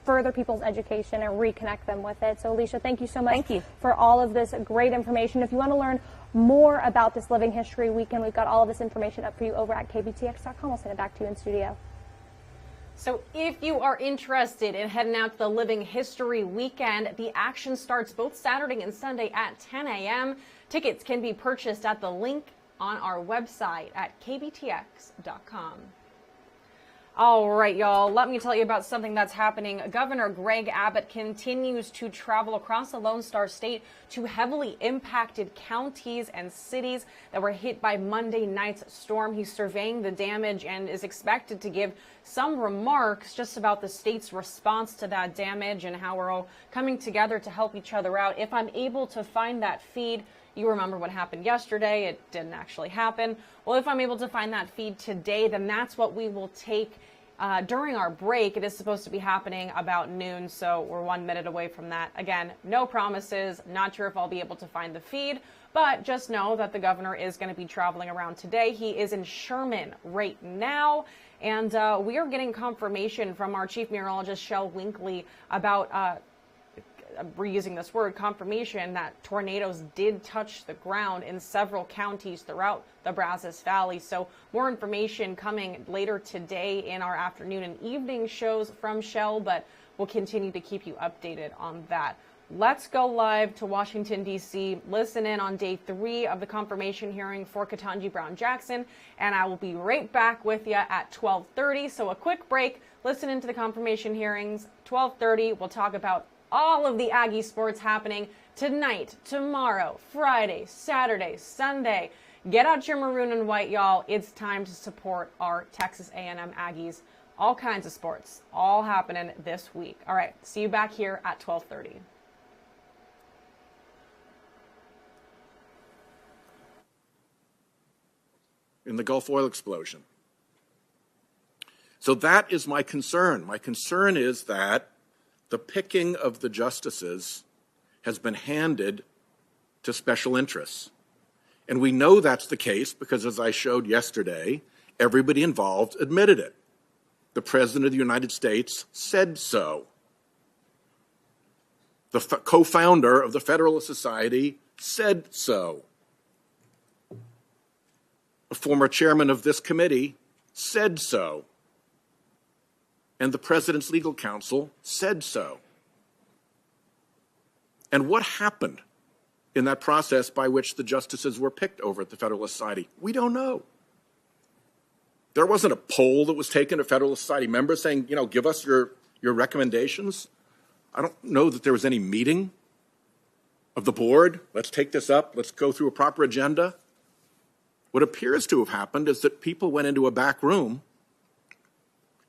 further people's education and reconnect them with it. So, Leisha, thank you so much for all of this great information. If you want to learn more about this Living History Weekend, we've got all of this information up for you over at kbtx.com. We'll send it back to you in studio. So if you are interested in heading out to the Living History Weekend, the action starts both Saturday and Sunday at 10 a.m. Tickets can be purchased at the link on our website at kbtx.com. All right, y'all, let me tell you about something that's happening. Governor Greg Abbott continues to travel across the Lone Star State to heavily impacted counties and cities that were hit by Monday night's storm. He's surveying the damage and is expected to give some remarks just about the state's response to that damage and how we're all coming together to help each other out. If I'm able to find that feed, you remember what happened yesterday. It didn't actually happen. Well, if I'm able to find that feed today, then that's what we will take during our break. It is supposed to be happening about noon, so we're 1 minute away from that. Again, no promises. Not sure if I'll be able to find the feed, but just know that the governor is going to be traveling around today. He is in Sherman right now, and we are getting confirmation from our chief meteorologist, Shel Winkley, about reusing this word, confirmation that tornadoes did touch the ground in several counties throughout the Brazos Valley. So more information coming later today in our afternoon and evening shows from Shel, but we'll continue to keep you updated on that. Let's go live to Washington, D.C. Listen in on day 3 of the confirmation hearing for Ketanji Brown Jackson, and I will be right back with you at 12:30. So a quick break, listen into the confirmation hearings. 12:30, we'll talk about all of the Aggie sports happening tonight, tomorrow, Friday, Saturday, Sunday. Get out your maroon and white, y'all. It's time to support our Texas A&M Aggies. All kinds of sports, all happening this week. All right, see you back here at 12:30. in the Gulf oil explosion. So that is my concern. My concern is that the picking of the justices has been handed to special interests. And we know that's the case because, as I showed yesterday, everybody involved admitted it. The President of the United States said so. The co-founder of the Federalist Society said so. A former chairman of this committee said so. And the President's legal counsel said so. And what happened in that process by which the justices were picked over at the Federalist Society? We don't know. There wasn't a poll that was taken of Federalist Society members saying, you know, give us your recommendations. I don't know that there was any meeting of the board. Let's take this up. Let's go through a proper agenda. What appears to have happened is that people went into a back room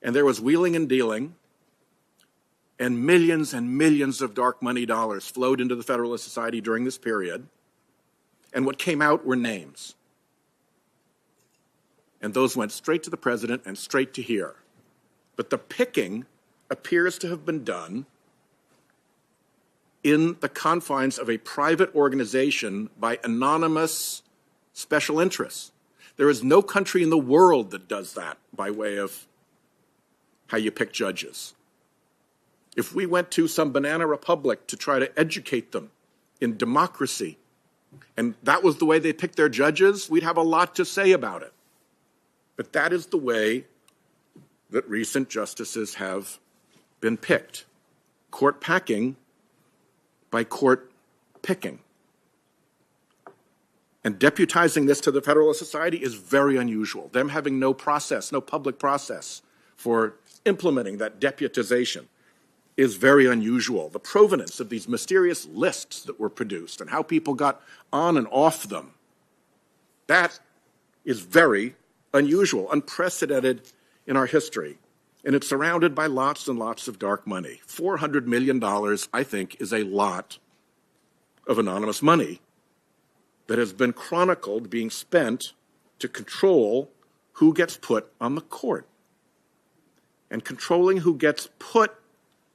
and there was wheeling and dealing, and millions of dark money dollars flowed into the Federalist Society during this period. And what came out were names. And those went straight to the president and straight to here. But the picking appears to have been done in the confines of a private organization by anonymous special interests. There is no country in the world that does that by way of how you pick judges. If we went to some banana republic to try to educate them in democracy, and that was the way they picked their judges, we'd have a lot to say about it. But that is the way that recent justices have been picked. Court packing by court picking. And deputizing this to the Federalist Society is very unusual. Them having no process, no public process for implementing that deputization is very unusual. The provenance of these mysterious lists that were produced and how people got on and off them, that is very unusual, unprecedented in our history. And it's surrounded by lots and lots of dark money. $400 million, I think, is a lot of anonymous money that has been chronicled being spent to control who gets put on the court. And controlling who gets put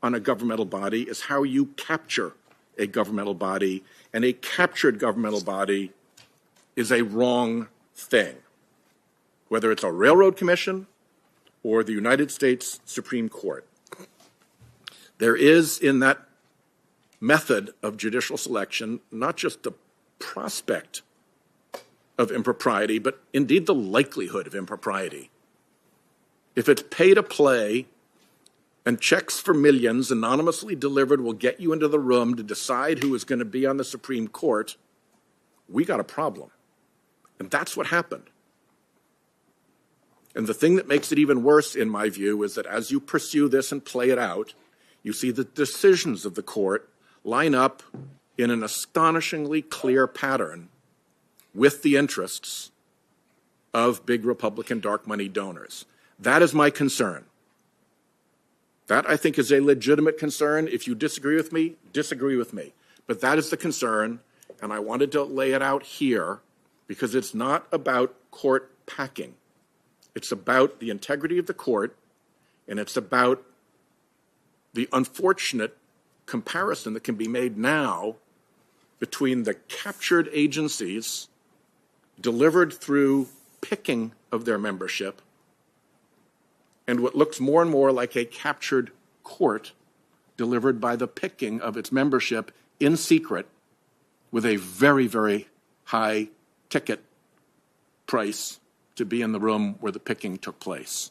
on a governmental body is how you capture a governmental body, and a captured governmental body is a wrong thing, whether it's a railroad commission or the United States Supreme Court. There is in that method of judicial selection not just the prospect of impropriety, but indeed the likelihood of impropriety. If it's pay to play and checks for millions anonymously delivered will get you into the room to decide who is going to be on the Supreme Court, we got a problem. And that's what happened. And the thing that makes it even worse, in my view, is that as you pursue this and play it out, you see the decisions of the court line up in an astonishingly clear pattern with the interests of big Republican dark money donors. That is my concern. That, I think, is a legitimate concern. If you disagree with me, disagree with me. But that is the concern, and I wanted to lay it out here because it's not about court packing. It's about the integrity of the court, and it's about the unfortunate comparison that can be made now between the captured agencies delivered through picking of their membership and what looks more and more like a captured court delivered by the picking of its membership in secret with a very, very high ticket price to be in the room where the picking took place.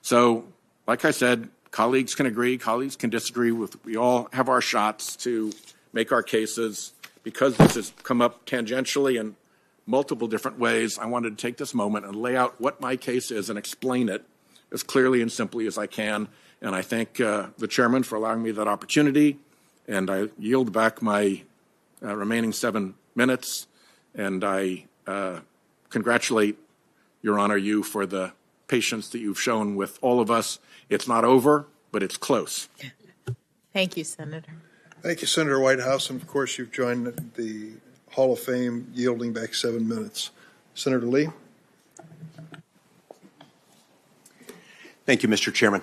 So, like I said, colleagues can agree, colleagues can disagree. We all have our shots to make our cases. Because this has come up tangentially in multiple different ways, I wanted to take this moment and lay out what my case is and explain it as clearly and simply as I can. And I thank the chairman for allowing me that opportunity. And I yield back my remaining 7 minutes. And I congratulate, Your Honor, you for the patience that you've shown with all of us. It's not over, but it's close. Thank you, Senator. Thank you, Senator Whitehouse. And of course, you've joined the Hall of Fame, yielding back 7 minutes. Senator Lee? Thank you, Mr. Chairman.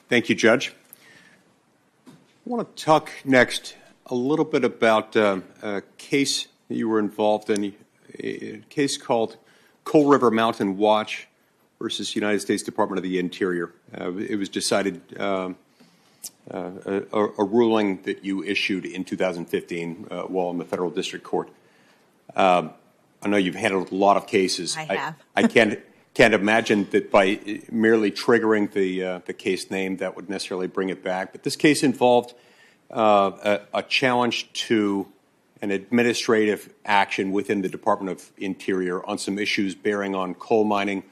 Thank you, Judge. I want to talk next a little bit about a case that you were involved in, a case called Coal River Mountain Watch versus United States Department of the Interior. It was decided a ruling that you issued in 2015 while in the federal district court. I know you've handled a lot of cases. I have. I can't imagine that by merely triggering the case name that would necessarily bring it back. But this case involved a challenge to an administrative action within the Department of Interior on some issues bearing on coal mining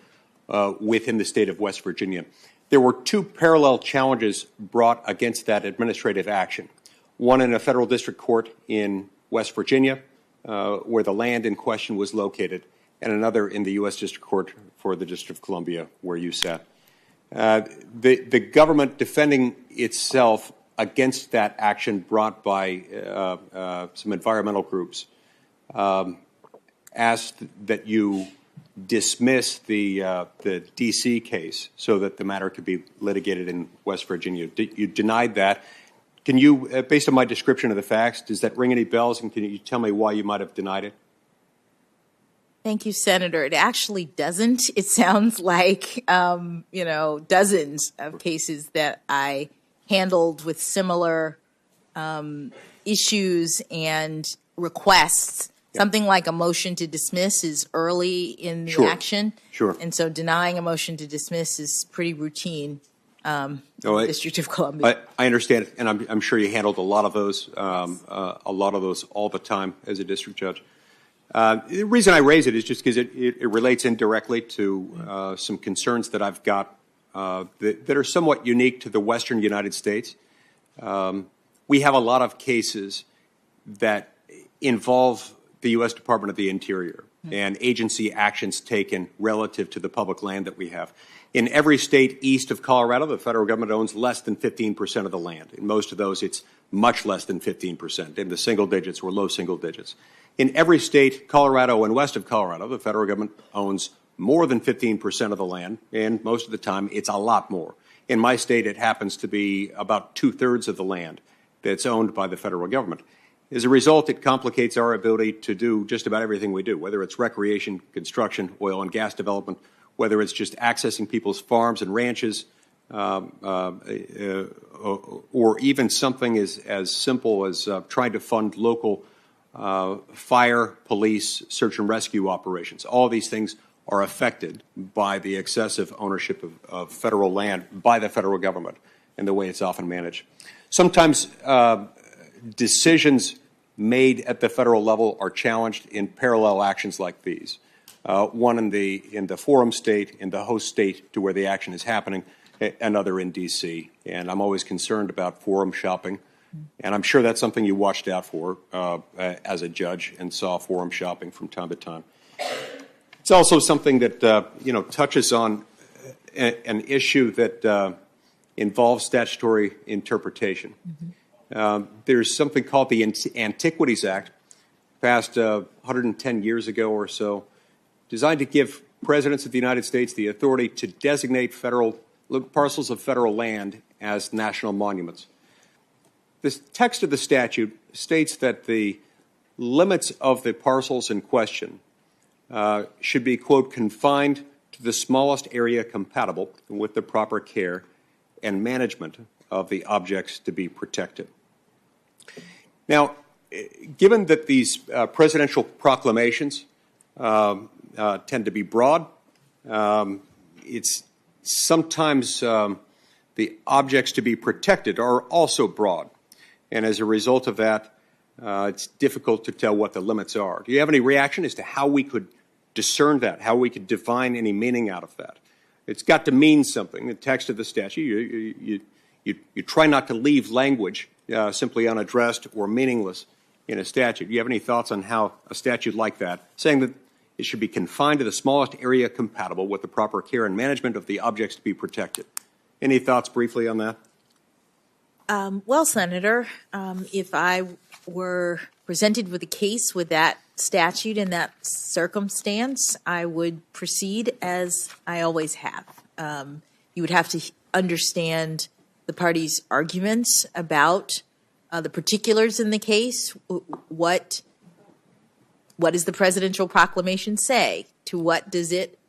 within the state of West Virginia. There were two parallel challenges brought against that administrative action. One in a federal district court in West Virginia, where the land in question was located, and another in the U.S. District Court for the District of Columbia, where you sat. The government defending itself against that action brought by some environmental groups asked that you dismiss the D.C. case so that the matter could be litigated in West Virginia. You denied that. Can you, based on my description of the facts, does that ring any bells, and can you tell me why you might have denied it? Thank you, Senator. It actually doesn't. It sounds like, dozens of cases that I handled with similar issues and requests. Something like a motion to dismiss is early in the action. Sure. And so denying a motion to dismiss is pretty routine in the District of Columbia. I understand, and I'm sure you handled a lot of those all the time as a district judge. The reason I raise it is just because it relates indirectly to some concerns that I've got that are somewhat unique to the western United States. We have a lot of cases that involve the U.S. Department of the Interior and agency actions taken relative to the public land that we have. In every state east of Colorado, the federal government owns less than 15% of the land. In most of those, it's much less than 15%, in the single digits or low single digits. In every state, Colorado and west of Colorado, the federal government owns more than 15% of the land, and most of the time it's a lot more. In my state, it happens to be about 2/3 of the land that's owned by the federal government. As a result, it complicates our ability to do just about everything we do, whether it's recreation, construction, oil and gas development, whether it's just accessing people's farms and ranches, or even something as simple as trying to fund local fire, police, search and rescue operations. All these things are affected by the excessive ownership of federal land by the federal government and the way it's often managed. Sometimes decisions made at the federal level are challenged in parallel actions like these. One in the forum state, in the host state to where the action is happening, another in D.C. And I'm always concerned about forum shopping. And I'm sure that's something you watched out for as a judge and saw forum shopping from time to time. It's also something that touches on an issue that involves statutory interpretation. There's something called the Antiquities Act, passed 110 years ago or so, designed to give presidents of the United States the authority to designate parcels of federal land as national monuments. The text of the statute states that the limits of the parcels in question should be, quote, confined to the smallest area compatible with the proper care and management of the objects to be protected. Now, given that these presidential proclamations tend to be broad, it's sometimes the objects to be protected are also broad. And as a result of that, it's difficult to tell what the limits are. Do you have any reaction as to how we could discern that, how we could define any meaning out of that? It's got to mean something. The text of the statute, you try not to leave language simply unaddressed or meaningless in a statute. Do you have any thoughts on how a statute like that, saying that it should be confined to the smallest area compatible with the proper care and management of the objects to be protected? Any thoughts briefly on that? Well, Senator, if I were presented with a case with that statute in that circumstance, I would proceed as I always have. you would have to understand the parties' arguments about the particulars in the case. What does the presidential proclamation say? To what does it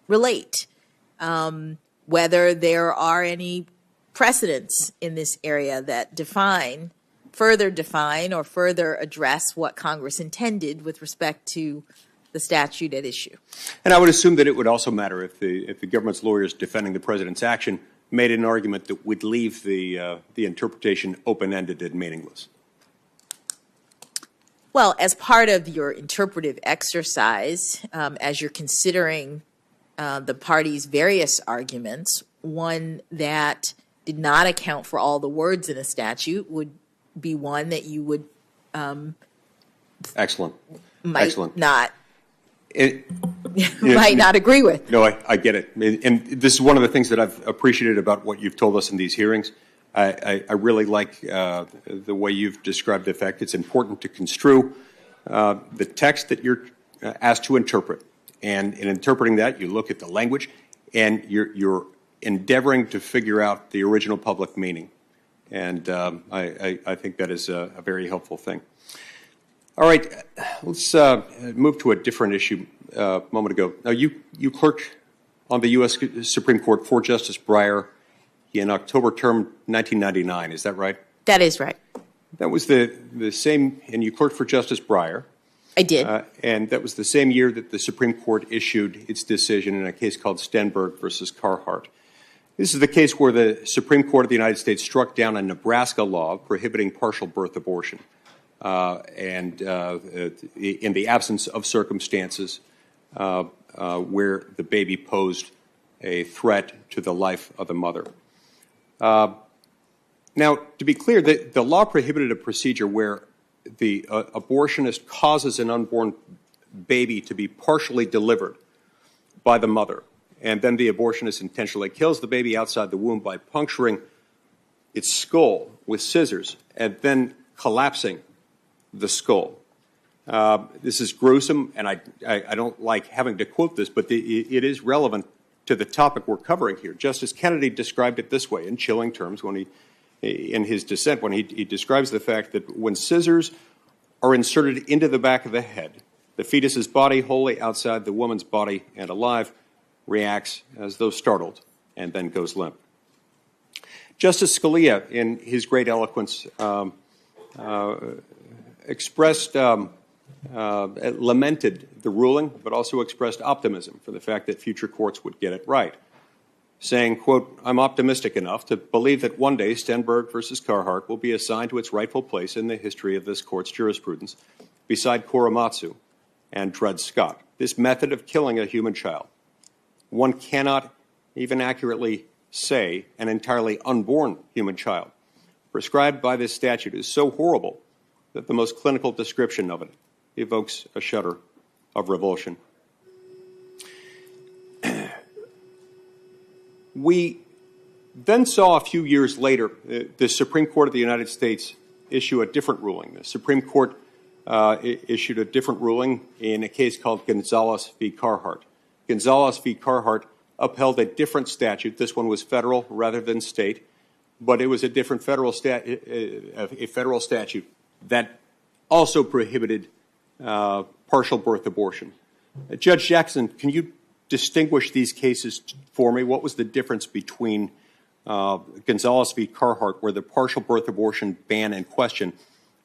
relate? Whether there are any precedents in this area that further define or further address what Congress intended with respect to the statute at issue. And I would assume that it would also matter if the government's lawyers defending the president's action made an argument that would leave the interpretation open-ended and meaningless. Well, as part of your interpretive exercise, as you're considering the parties' various arguments, one that did not account for all the words in a statute would be one that you would Excellent. might Excellent. not You might not agree with. No, I get it. And this is one of the things that I've appreciated about what you've told us in these hearings. I really like the way you've described the fact it's important to construe the text that you're asked to interpret. And in interpreting that, you look at the language, and you're endeavoring to figure out the original public meaning. And I think that is a very helpful thing. All right, let's move to a different issue a moment ago. Now, you clerked on the U.S. Supreme Court for Justice Breyer in October term 1999. Is that right? That is right. That was the same, and you clerked for Justice Breyer. I did. And that was the same year that the Supreme Court issued its decision in a case called Stenberg versus Carhart. This is the case where the Supreme Court of the United States struck down a Nebraska law prohibiting partial birth abortion. And in the absence of circumstances where the baby posed a threat to the life of the mother. Now, to be clear, the law prohibited a procedure where the abortionist causes an unborn baby to be partially delivered by the mother, and then the abortionist intentionally kills the baby outside the womb by puncturing its skull with scissors and then collapsing the skull. This is gruesome, and I don't like having to quote this, but it is relevant to the topic we're covering here. Justice Kennedy described it this way in chilling terms when in his dissent, when he describes the fact that when scissors are inserted into the back of the head, the fetus's body, wholly outside the woman's body and alive, reacts as though startled and then goes limp. Justice Scalia, in his great eloquence, lamented the ruling, but also expressed optimism for the fact that future courts would get it right, saying, quote, "I'm optimistic enough to believe that one day Stenberg versus Carhart will be assigned to its rightful place in the history of this court's jurisprudence beside Korematsu and Dred Scott. This method of killing a human child, one cannot even accurately say an entirely unborn human child, prescribed by this statute is so horrible that the most clinical description of it evokes a shudder of revulsion." We then saw a few years later the Supreme Court of the United States issue a different ruling. The Supreme Court issued a different ruling in a case called Gonzalez v. Carhart. Gonzalez v. Carhart upheld a different statute. This one was federal rather than state, but it was a different federal statute that also prohibited partial birth abortion. Judge Jackson, can you distinguish these cases for me? What was the difference between Gonzalez v. Carhart, where the partial birth abortion ban in question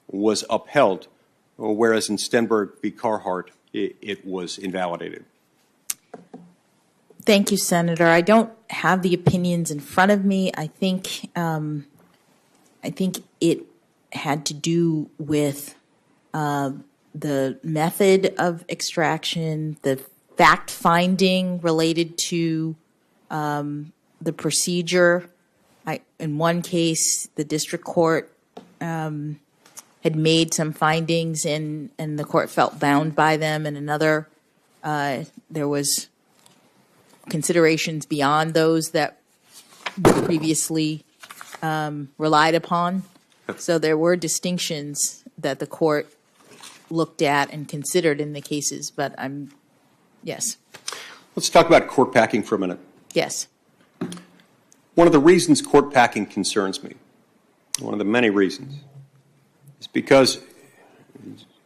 was upheld, whereas in Stenberg v. Carhart it was invalidated? Thank you, Senator. I don't have the opinions in front of me. I think it had to do with the method of extraction, the fact-finding related to the procedure. In one case, the district court had made some findings and the court felt bound by them. In another, there was considerations beyond those that were previously relied upon. So there were distinctions that the court looked at and considered in the cases, but yes. Let's talk about court packing for a minute. Yes. One of the reasons court packing concerns me, one of the many reasons, is because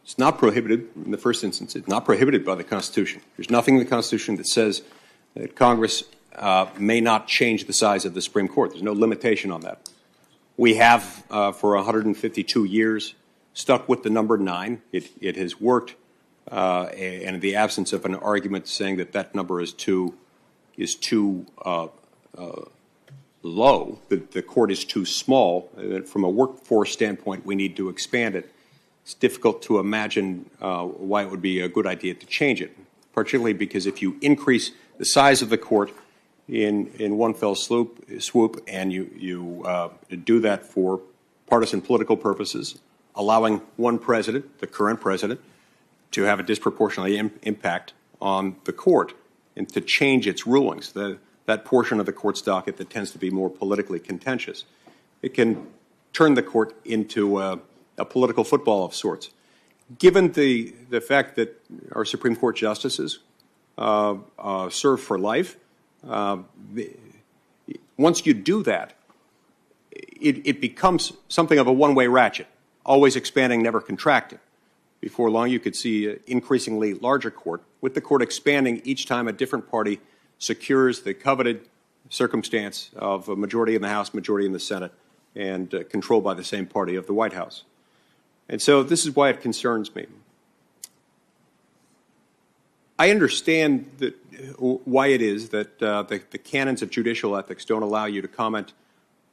it's not prohibited in the first instance. It's not prohibited by the Constitution. There's nothing in the Constitution that says that Congress may not change the size of the Supreme Court. There's no limitation on that. We have, for 152 years, stuck with the number 9. It has worked, and in the absence of an argument saying that that number is too low, that the court is too small. From a workforce standpoint, we need to expand it. It's difficult to imagine why it would be a good idea to change it, particularly because if you increase the size of the court in one fell swoop, and you do that for partisan political purposes, allowing one president, the current president, to have a disproportionately impact on the court and to change its rulings, that portion of the court's docket that tends to be more politically contentious, it can turn the court into a political football of sorts. Given the fact that our Supreme Court justices serve for life, once you do that, it becomes something of a one-way ratchet, always expanding, never contracting. Before long, you could see an increasingly larger court, with the court expanding each time a different party secures the coveted circumstance of a majority in the House, majority in the Senate, and controlled by the same party of the White House. And so this is why it concerns me. I understand that, why it is that the canons of judicial ethics don't allow you to comment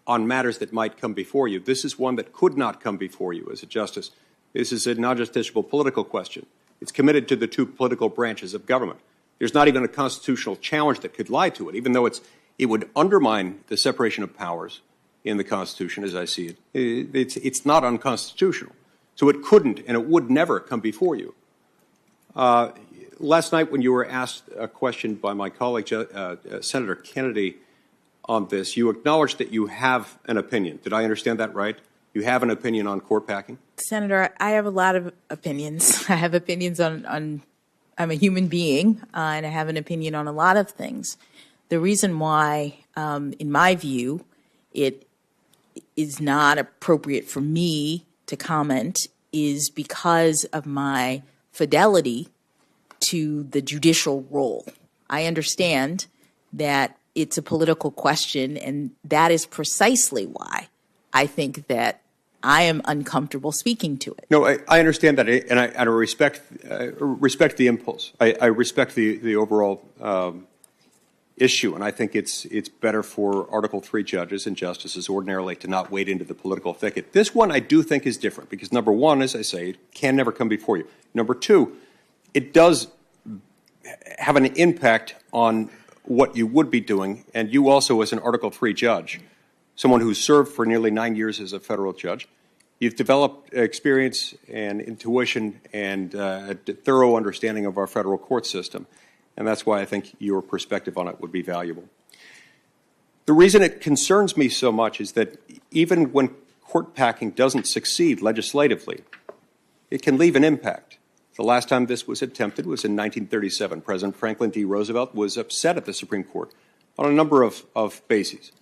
on matters that might come before you. This is one that could not come before you as a justice. This is a non-justiciable political question. It's committed to the two political branches of government. There's not even a constitutional challenge that could lie to it, even though it would undermine the separation of powers in the Constitution, as I see it. It's not unconstitutional. So it couldn't and it would never come before you. Last night when you were asked a question by my colleague, Senator Kennedy, on this, you acknowledged that you have an opinion. Did I understand that right? You have an opinion on court packing? Senator, I have a lot of opinions. I have opinions on I'm a human being, and I have an opinion on a lot of things. The reason why, in my view, it is not appropriate for me to comment is because of my fidelity to the judicial role. I understand that it's a political question, and that is precisely why I think that I am uncomfortable speaking to it. No, I understand that, and I respect the impulse. I respect the overall issue, and I think it's better for Article III judges and justices ordinarily to not wade into the political thicket. This one I do think is different because, number one, as I say, it can never come before you. Number two, it does have an impact on what you would be doing, and you also, as an Article III judge, someone who's served for nearly 9 years as a federal judge, you've developed experience and intuition and a thorough understanding of our federal court system, and that's why I think your perspective on it would be valuable. The reason it concerns me so much is that even when court packing doesn't succeed legislatively, it can leave an impact. The last time this was attempted was in 1937. President Franklin D. Roosevelt was upset at the Supreme Court on a number of bases.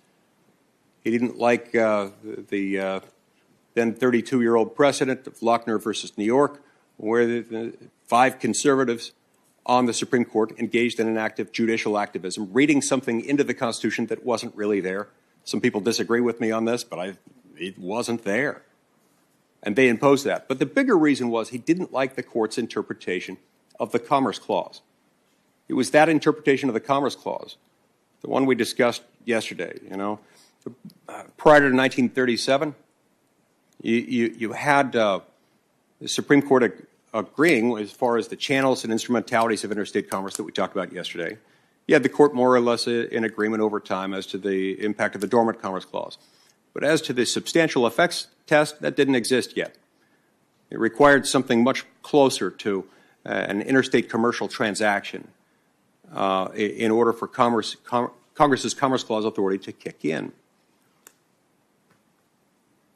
He didn't like the then 32-year-old precedent of Lochner versus New York, where the 5 conservatives on the Supreme Court engaged in an act of judicial activism, reading something into the Constitution that wasn't really there. Some people disagree with me on this, but it wasn't there. And they imposed that. But the bigger reason was he didn't like the court's interpretation of the Commerce Clause. It was that interpretation of the Commerce Clause, the one we discussed yesterday, you know. Prior to 1937, you had the Supreme Court agreeing as far as the channels and instrumentalities of interstate commerce that we talked about yesterday. You had the court more or less in agreement over time as to the impact of the Dormant Commerce Clause. But as to the substantial effects test, that didn't exist yet. It required something much closer to an interstate commercial transaction in order for Congress's Commerce Clause authority to kick in.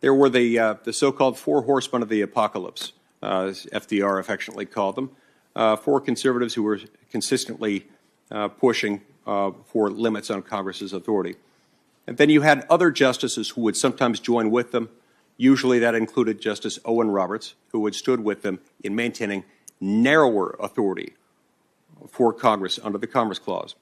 There were the so-called 4 horsemen of the apocalypse, as FDR affectionately called them, 4 conservatives who were consistently pushing for limits on Congress's authority. And then you had other justices who would sometimes join with them. Usually that included Justice Owen Roberts, who had stood with them in maintaining narrower authority for Congress under the Commerce Clause.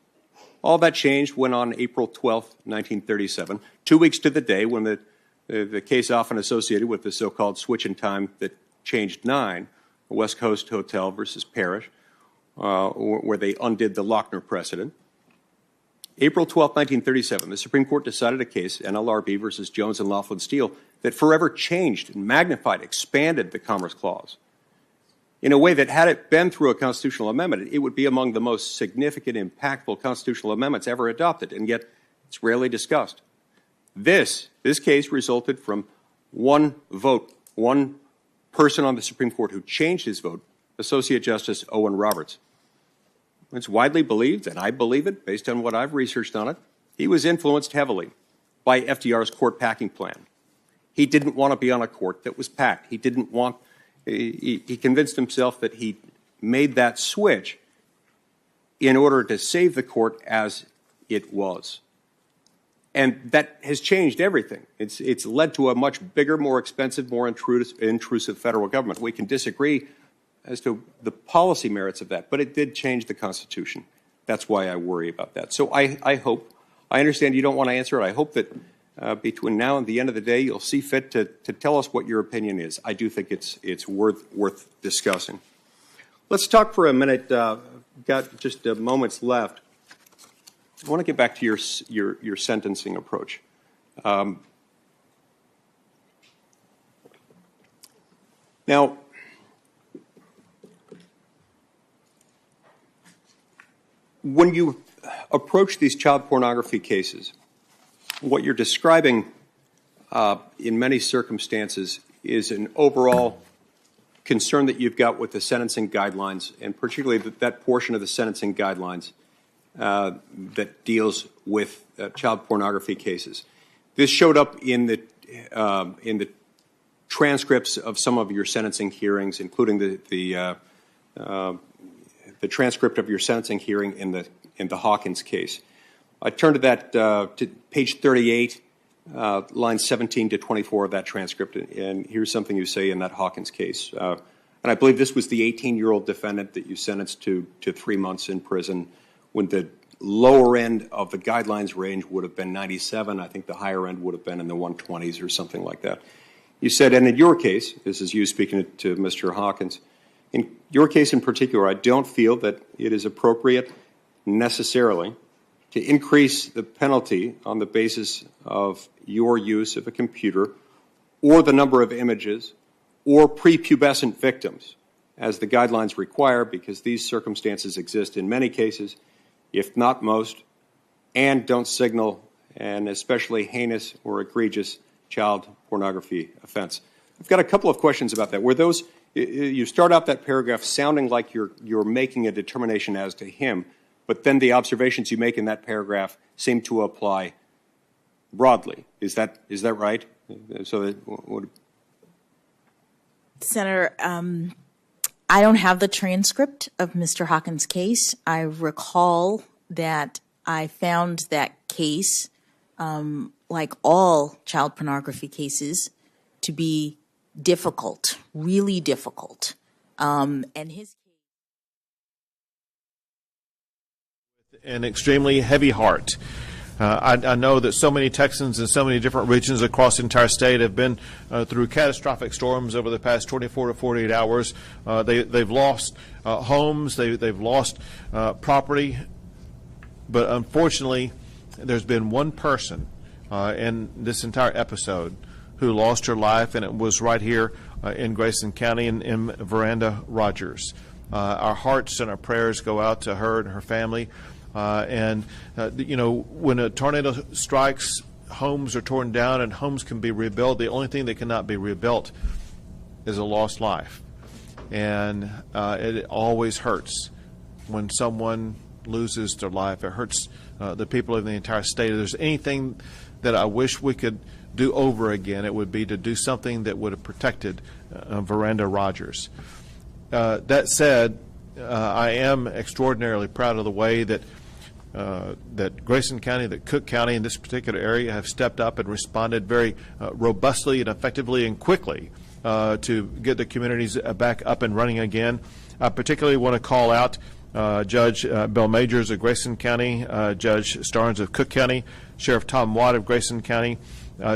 All that changed when on April 12, 1937, 2 weeks to the day when the case often associated with the so-called switch in time that changed 9, the West Coast Hotel versus Parrish, where they undid the Lochner precedent. April 12, 1937, the Supreme Court decided a case, NLRB versus Jones and Laughlin Steel, that forever changed and magnified, expanded the Commerce Clause in a way that, had it been through a constitutional amendment, it would be among the most significant, impactful constitutional amendments ever adopted, and yet it's rarely discussed. This case resulted from one vote, one person on the Supreme Court who changed his vote, Associate Justice Owen Roberts. It's widely believed, and I believe it based on what I've researched on it, he was influenced heavily by FDR's court packing plan. He didn't want to be on a court that was packed. He didn't want, he convinced himself that he made that switch in order to save the court as it was. And that has changed everything. It's led to a much bigger, more expensive, more intrusive federal government. We can disagree as to the policy merits of that, but it did change the Constitution. That's why I worry about that. So I hope, I understand you don't want to answer it. I hope that between now and the end of the day, you'll see fit to tell us what your opinion is. I do think it's worth discussing. Let's talk for a minute. Got just moments left. I want to get back to your sentencing approach. Now, when you approach these child pornography cases, what you're describing in many circumstances is an overall concern that you've got with the sentencing guidelines, and particularly that portion of the sentencing guidelines that deals with child pornography cases. This showed up in the transcripts of some of your sentencing hearings, including the transcript of your sentencing hearing in the Hawkins case. I turn to that to page 38, lines 17 to 24 of that transcript, and here's something you say in that Hawkins case. And I believe this was the 18-year-old defendant that you sentenced to 3 months in prison, when the lower end of the guidelines range would have been 97. I think the higher end would have been in the 120s or something like that. You said, and in your case, this is you speaking to Mr. Hawkins, in your case in particular, I don't feel that it is appropriate necessarily to increase the penalty on the basis of your use of a computer or the number of images or prepubescent victims, as the guidelines require, because these circumstances exist in many cases, if not most, and don't signal an especially heinous or egregious child pornography offense. I've got a couple of questions about that. Were those, you start out that paragraph sounding like you're making a determination as to him, but then the observations you make in that paragraph seem to apply broadly. Is that right? So that, Senator, I don't have the transcript of Mr. Hawkins' case. I recall that I found that case, like all child pornography cases, to be difficult, really difficult. And his an extremely heavy heart. I know that so many Texans in so many different regions across the entire state have been through catastrophic storms over the past 24 to 48 hours. They've lost homes, they've lost property, but unfortunately there's been one person in this entire episode who lost her life, and it was right here in Grayson County in Veranda Rogers. Our hearts and our prayers go out to her and her family. You know, when a tornado strikes, homes are torn down and homes can be rebuilt. The only thing that cannot be rebuilt is a lost life. And it always hurts when someone loses their life. It hurts the people in the entire state. If there's anything that I wish we could do over again, it would be to do something that would have protected Veranda Rogers. That said, I am extraordinarily proud of the way that that Grayson County, that Cook County in this particular area have stepped up and responded very robustly and effectively and quickly to get the communities back up and running again. I particularly want to call out Judge Bill Majors of Grayson County, Judge Starnes of Cook County, Sheriff Tom Watt of Grayson County,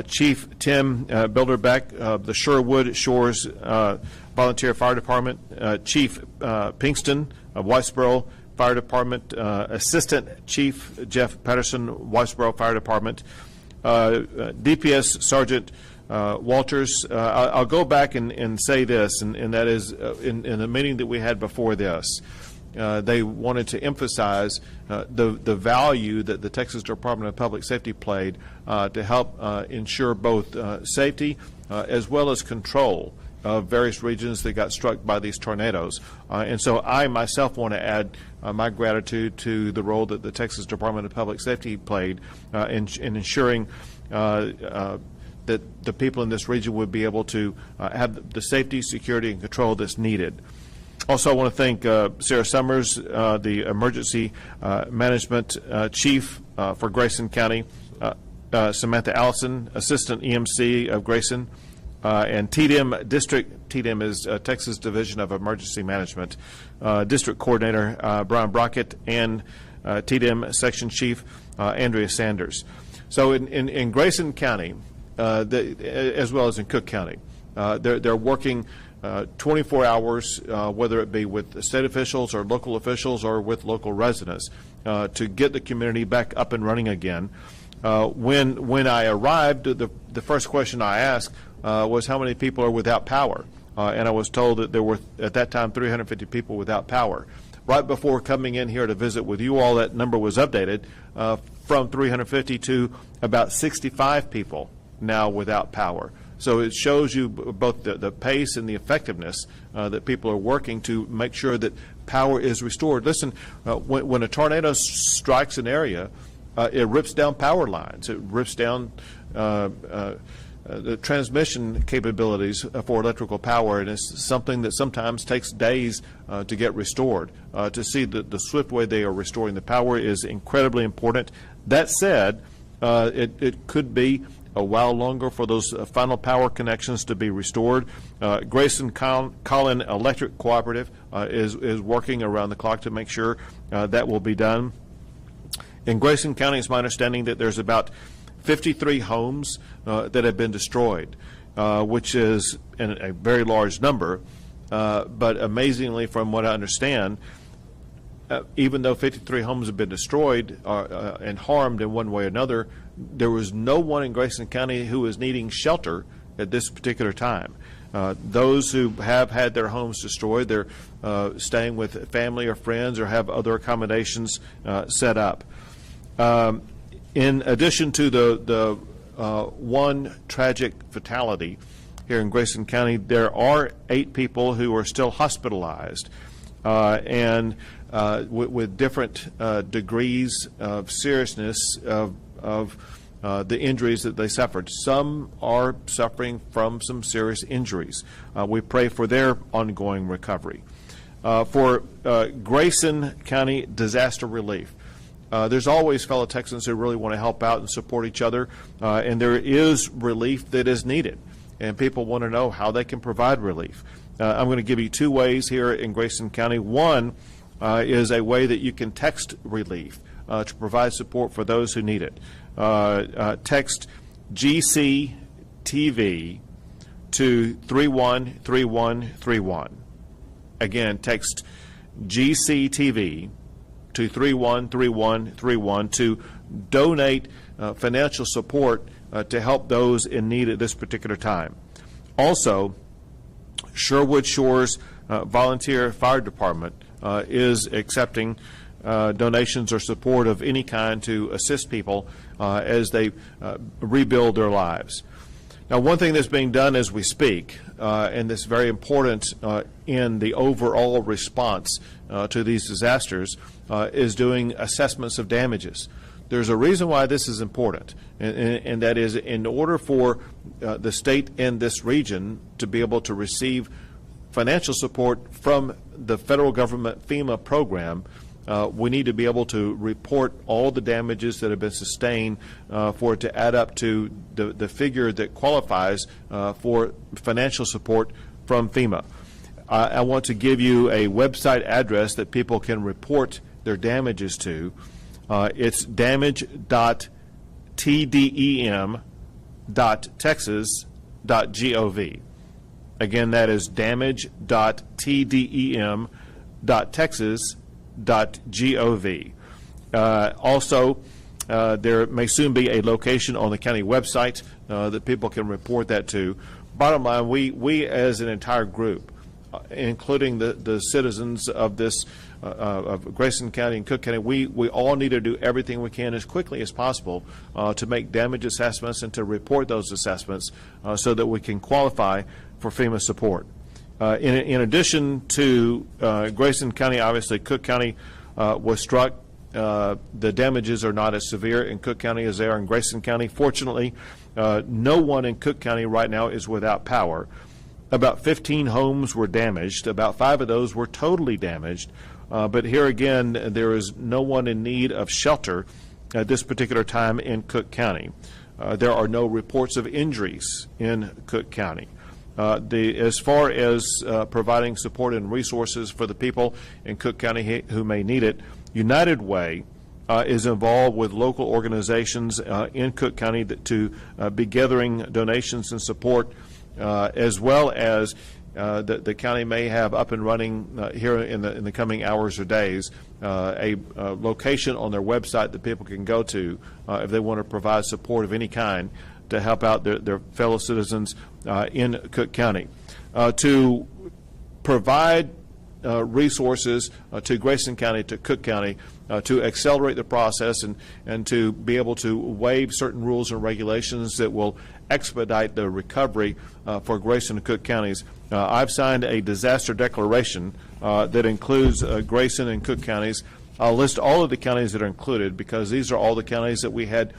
Chief Tim Bilderbeck of the Sherwood Shores Volunteer Fire Department, Chief Pinkston of Whitesboro Fire Department, Assistant Chief Jeff Patterson, Whitesboro Fire Department, DPS Sergeant Walters. I'll go back and say this, and that is in the meeting that we had before this, they wanted to emphasize the value that the Texas Department of Public Safety played to help ensure both safety as well as control of various regions that got struck by these tornadoes. And so I myself want to add my gratitude to the role that the Texas Department of Public Safety played in ensuring that the people in this region would be able to have the safety, security, and control that's needed. Also, I want to thank Sarah Summers, the Emergency Management Chief for Grayson County, Samantha Allison, Assistant EMC of Grayson, and TDM District, TDM is Texas Division of Emergency Management, District Coordinator Brian Brockett, and TDM Section Chief Andrea Sanders. So in Grayson County, as well as in Cook County, they're working 24 hours, whether it be with state officials or local officials or with local residents, to get the community back up and running again. When I arrived, the first question I asked was how many people are without power, and I was told that there were at that time 350 people without power. Right before coming in here to visit with you all, that number was updated from 350 to about 65 people now without power. So it shows you both the pace and the effectiveness that people are working to make sure that power is restored. Listen, when a tornado strikes an area, it rips down power lines. It rips down the transmission capabilities for electrical power, and it's something that sometimes takes days to get restored. To see the swift way they are restoring the power is incredibly important. That said, it could be a while longer for those final power connections to be restored. Grayson Collin Electric Cooperative is working around the clock to make sure that will be done. In Grayson County, it's my understanding that there's about 53 homes that have been destroyed, which is a very large number. But amazingly, from what I understand, even though 53 homes have been destroyed and harmed in one way or another, there was no one in Grayson County who is needing shelter at this particular time. Those who have had their homes destroyed, they're staying with family or friends or have other accommodations set up. In addition to the one tragic fatality here in Grayson County, there are 8 people who are still hospitalized and with different degrees of seriousness of the injuries that they suffered. Some are suffering from some serious injuries. We pray for their ongoing recovery. For Grayson County disaster relief, there's always fellow Texans who really want to help out and support each other, and there is relief that is needed, and people want to know how they can provide relief. I'm going to give you 2 ways here in Grayson County. One is a way that you can text relief to provide support for those who need it. Text GCTV to 313131. Again, text GCTV to 313131 to donate financial support to help those in need at this particular time. Also, Sherwood Shores Volunteer Fire Department is accepting donations or support of any kind to assist people as they rebuild their lives. Now, one thing that's being done as we speak, and that's very important in the overall response to these disasters, is doing assessments of damages. There's a reason why this is important, and that is in order for the state and this region to be able to receive financial support from the federal government FEMA program, we need to be able to report all the damages that have been sustained for it to add up to the figure that qualifies for financial support from FEMA. I want to give you a website address that people can report their damages to. It's damage.tdem.texas.gov. Again, that is damage.tdem.texas.gov. Also, there may soon be a location on the county website that people can report that to. Bottom line, we as an entire group, including the citizens of this of Grayson County and Cook County, we all need to do everything we can as quickly as possible to make damage assessments and to report those assessments so that we can qualify for FEMA support. In addition to Grayson County, obviously Cook County was struck. The damages are not as severe in Cook County as they are in Grayson County. Fortunately, no one in Cook County right now is without power. About 15 homes were damaged. About 5 of those were totally damaged. But here again, there is no one in need of shelter at this particular time in Cook County. There are no reports of injuries in Cook County. As far as providing support and resources for the people in Cook County who may need it, United Way is involved with local organizations in Cook County to be gathering donations and support, as well as the county may have up and running here in the coming hours or days a location on their website that people can go to if they want to provide support of any kind to help out their fellow citizens in Cook County. To provide resources to Grayson County, to Cook County, to accelerate the process and to be able to waive certain rules and regulations that will expedite the recovery for Grayson and Cook counties. I've signed a disaster declaration that includes Grayson and Cook counties. I'll list all of the counties that are included because these are all the counties that we had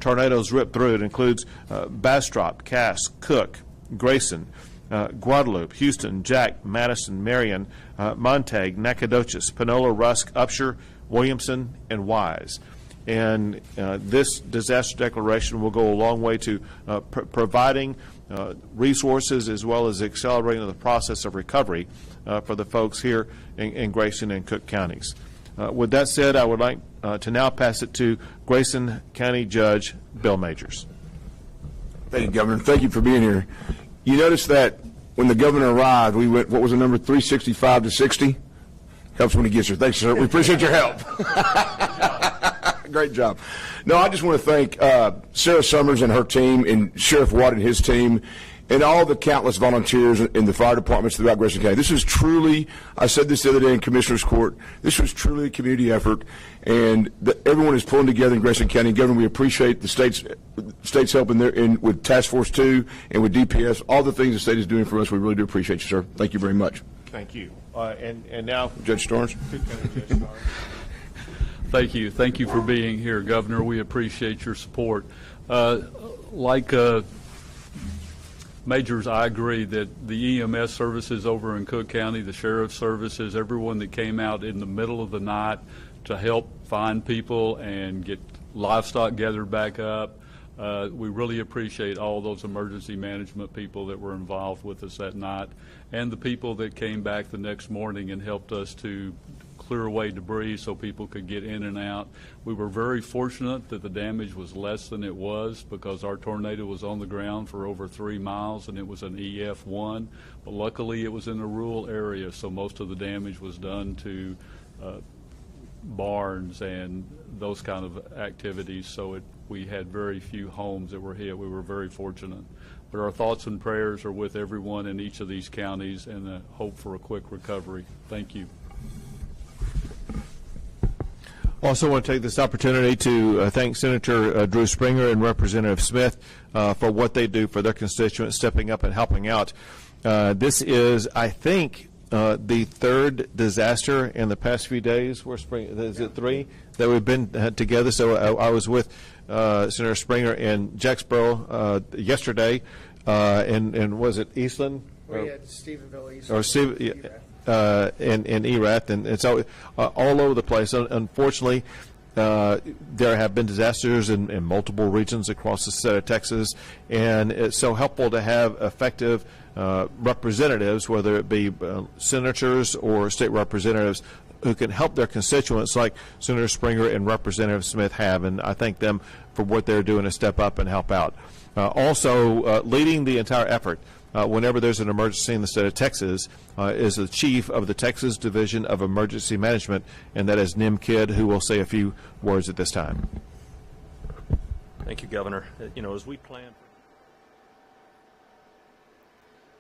tornadoes rip through. It includes Bastrop, Cass, Cook, Grayson, Guadalupe, Houston, Jack, Madison, Marion, Montague, Nacogdoches, Panola, Rusk, Upshur, Williamson, and Wise. And this disaster declaration will go a long way to providing resources as well as accelerating the process of recovery for the folks here in Grayson and Cook counties. With that said, I would like to now pass it to Grayson County Judge Bill Majors. Thank you, Governor. Thank you for being here. You notice that when the governor arrived, we went, what was the number, 365 to 60? Helps when he gets here. Thanks, sir. We appreciate your help. Great job. No, I just want to thank Sarah Summers and her team, and Sheriff Watt and his team, and all the countless volunteers in the fire departments throughout Grayson County. This is truly, I said this the other day in Commissioner's Court, this was truly a community effort, and everyone is pulling together in Grayson County. Governor, we appreciate the state's help with Task Force 2 and with DPS, all the things the state is doing for us. We really do appreciate you, sir. Thank you very much. Thank you. And now, Judge Starnes. Thank you. Thank you for being here, Governor. We appreciate your support. Like Majors, I agree that the EMS services over in Cook County, the sheriff's services, everyone that came out in the middle of the night to help find people and get livestock gathered back up, we really appreciate all those emergency management people that were involved with us that night, and the people that came back the next morning and helped us to clear away debris so people could get in and out. We were very fortunate that the damage was less than it was because our tornado was on the ground for over 3 miles and it was an EF1, but luckily it was in a rural area, so most of the damage was done to barns and those kind of activities, so we had very few homes that were hit. We were very fortunate. But our thoughts and prayers are with everyone in each of these counties and the hope for a quick recovery. Thank you. Also want to take this opportunity to thank Senator Drew Springer and Representative Smith for what they do for their constituents, stepping up and helping out. This is, I think, the third disaster in the past few days. Is it 3 that we've been together? So I was with Senator Springer in Jacksboro yesterday, and was it Eastland? We had Stephenville, Eastland. Or Steve, in ERAT, and it's all over the place. Unfortunately, there have been disasters in multiple regions across the state of Texas, and it's so helpful to have effective representatives, whether it be senators or state representatives, who can help their constituents like Senator Springer and Representative Smith have, and I thank them for what they're doing to step up and help out. Also, leading the entire effort whenever there's an emergency in the state of Texas is the chief of the Texas Division of Emergency Management, and that is Nim Kidd, who will say a few words at this time. Thank you, Governor. You know, as we plan.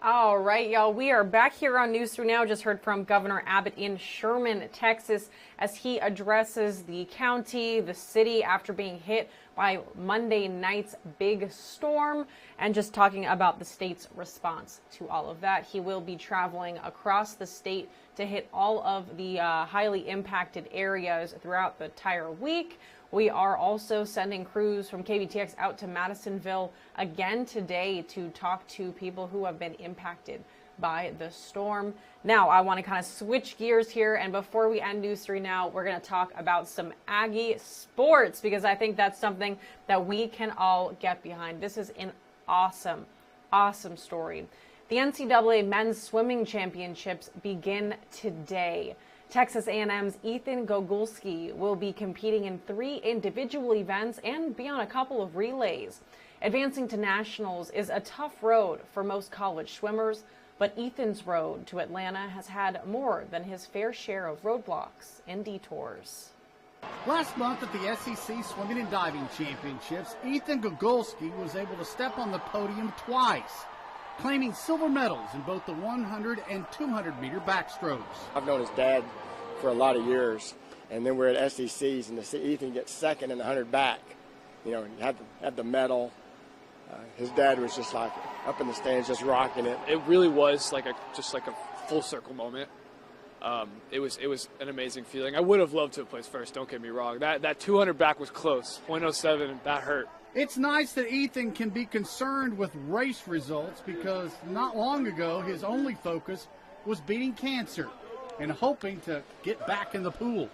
All right, y'all, we are back here on News 3 Now. Just heard from Governor Abbott in Sherman, Texas, as he addresses the county, the city, after being hit by Monday night's big storm, and just talking about the state's response to all of that. He will be traveling across the state to hit all of the highly impacted areas throughout the entire week. We are also sending crews from KBTX out to Madisonville again today to talk to people who have been impacted by the storm. Now, I want to kind of switch gears here, and before we end News 3 Now, we're going to talk about some Aggie sports, because I think that's something that we can all get behind. This is an awesome, awesome story. The NCAA Men's Swimming Championships begin today. Texas A&M's Ethan Gogulski will be competing in 3 individual events and be on a couple of relays. Advancing to nationals is a tough road for most college swimmers, but Ethan's road to Atlanta has had more than his fair share of roadblocks and detours. Last month at the SEC Swimming and Diving Championships, Ethan Gogulski was able to step on the podium twice, claiming silver medals in both the 100 and 200 meter backstrokes. I've known his dad for a lot of years, and then we're at SECs, and to see Ethan get second in the 100 back, you know, he had the medal. His dad was just like up in the stands, just rocking it. It really was like just like a full circle moment. It was an amazing feeling. I would have loved to have placed first. Don't get me wrong. That 200 back was close. 0.07, that hurt. It's nice that Ethan can be concerned with race results, because not long ago his only focus was beating cancer and hoping to get back in the pool.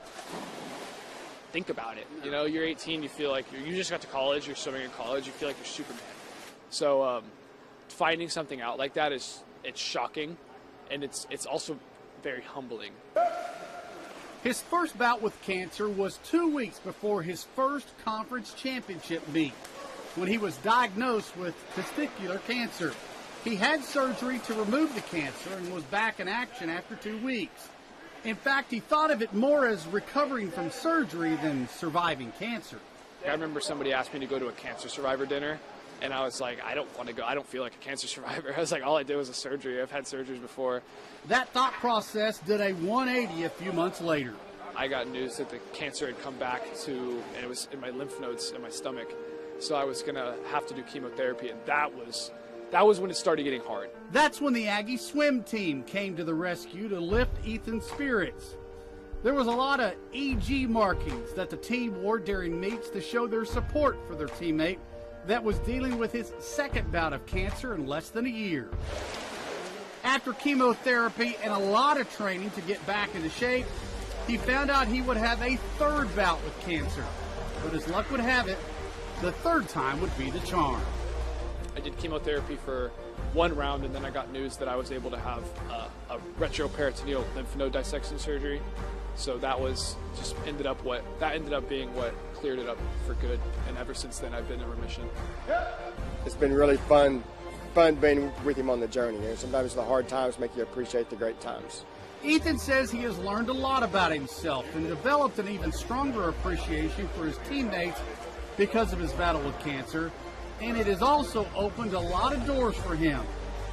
Think about it. You know, you're 18, you feel like you just got to college, you're swimming in college, you feel like you're Superman. So finding something out like that it's shocking, and it's also very humbling. His first bout with cancer was 2 weeks before his first conference championship meet, when he was diagnosed with testicular cancer. He had surgery to remove the cancer and was back in action after 2 weeks. In fact, he thought of it more as recovering from surgery than surviving cancer. I remember somebody asked me to go to a cancer survivor dinner, and I was like, I don't want to go. I don't feel like a cancer survivor. I was like, all I did was a surgery. I've had surgeries before. That thought process did a 180 a few months later. I got news that the cancer had come back and it was in my lymph nodes in my stomach. So I was going to have to do chemotherapy, and that was when it started getting hard. That's when the Aggie swim team came to the rescue to lift Ethan's spirits. There was a lot of EG markings that the team wore during meets to show their support for their teammate that was dealing with his second bout of cancer in less than a year. After chemotherapy and a lot of training to get back into shape, he found out he would have a third bout with cancer. But as luck would have it, the third time would be the charm. I did chemotherapy for 1 round, and then I got news that I was able to have a retroperitoneal lymph node dissection surgery. So that ended up being what cleared it up for good. And ever since then, I've been in remission. It's been really fun being with him on the journey. And sometimes the hard times make you appreciate the great times. Ethan says he has learned a lot about himself and developed an even stronger appreciation for his teammates because of his battle with cancer. And it has also opened a lot of doors for him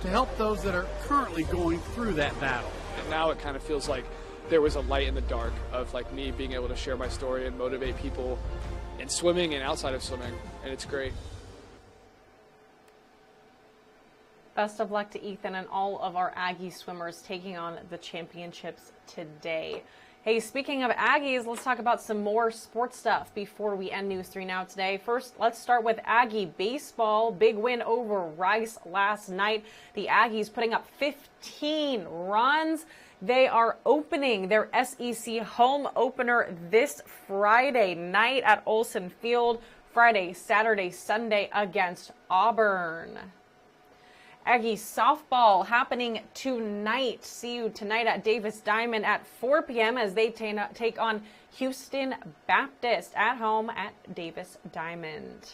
to help those that are currently going through that battle. And now it kind of feels like there was a light in the dark of like me being able to share my story and motivate people in swimming and outside of swimming, and it's great. Best of luck to Ethan and all of our Aggie swimmers taking on the championships today. Hey, speaking of Aggies, let's talk about some more sports stuff before we end News 3 Now today. First, let's start with Aggie baseball. Big win over Rice last night. The Aggies putting up 15 runs. They are opening their SEC home opener this Friday night at Olsen Field. Friday, Saturday, Sunday against Auburn. Aggie softball happening tonight. See you tonight at Davis Diamond at 4 p.m. as they take on Houston Baptist at home at Davis Diamond.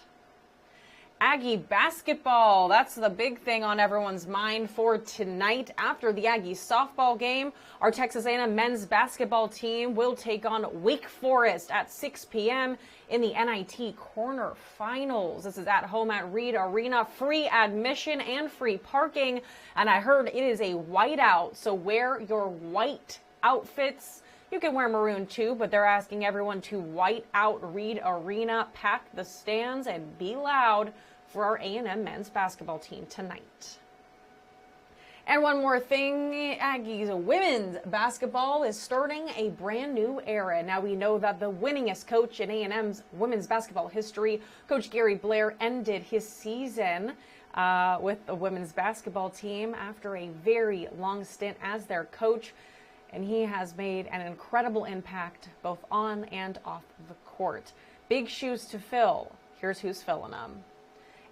Aggie basketball, that's the big thing on everyone's mind for tonight. After the Aggie softball game, our Texas A&M men's basketball team will take on Wake Forest at 6 p.m. in the NIT quarterfinals. This is at home at Reed Arena. Free admission and free parking. And I heard it is a whiteout, so wear your white outfits. You can wear maroon too, but they're asking everyone to white out Reed Arena, pack the stands, and be loud for our A&M men's basketball team tonight. And one more thing, Aggies women's basketball is starting a brand new era. Now we know that the winningest coach in A&M's women's basketball history, Coach Gary Blair, ended his season with the women's basketball team after a very long stint as their coach. And he has made an incredible impact both on and off the court. Big shoes to fill. Here's who's filling them.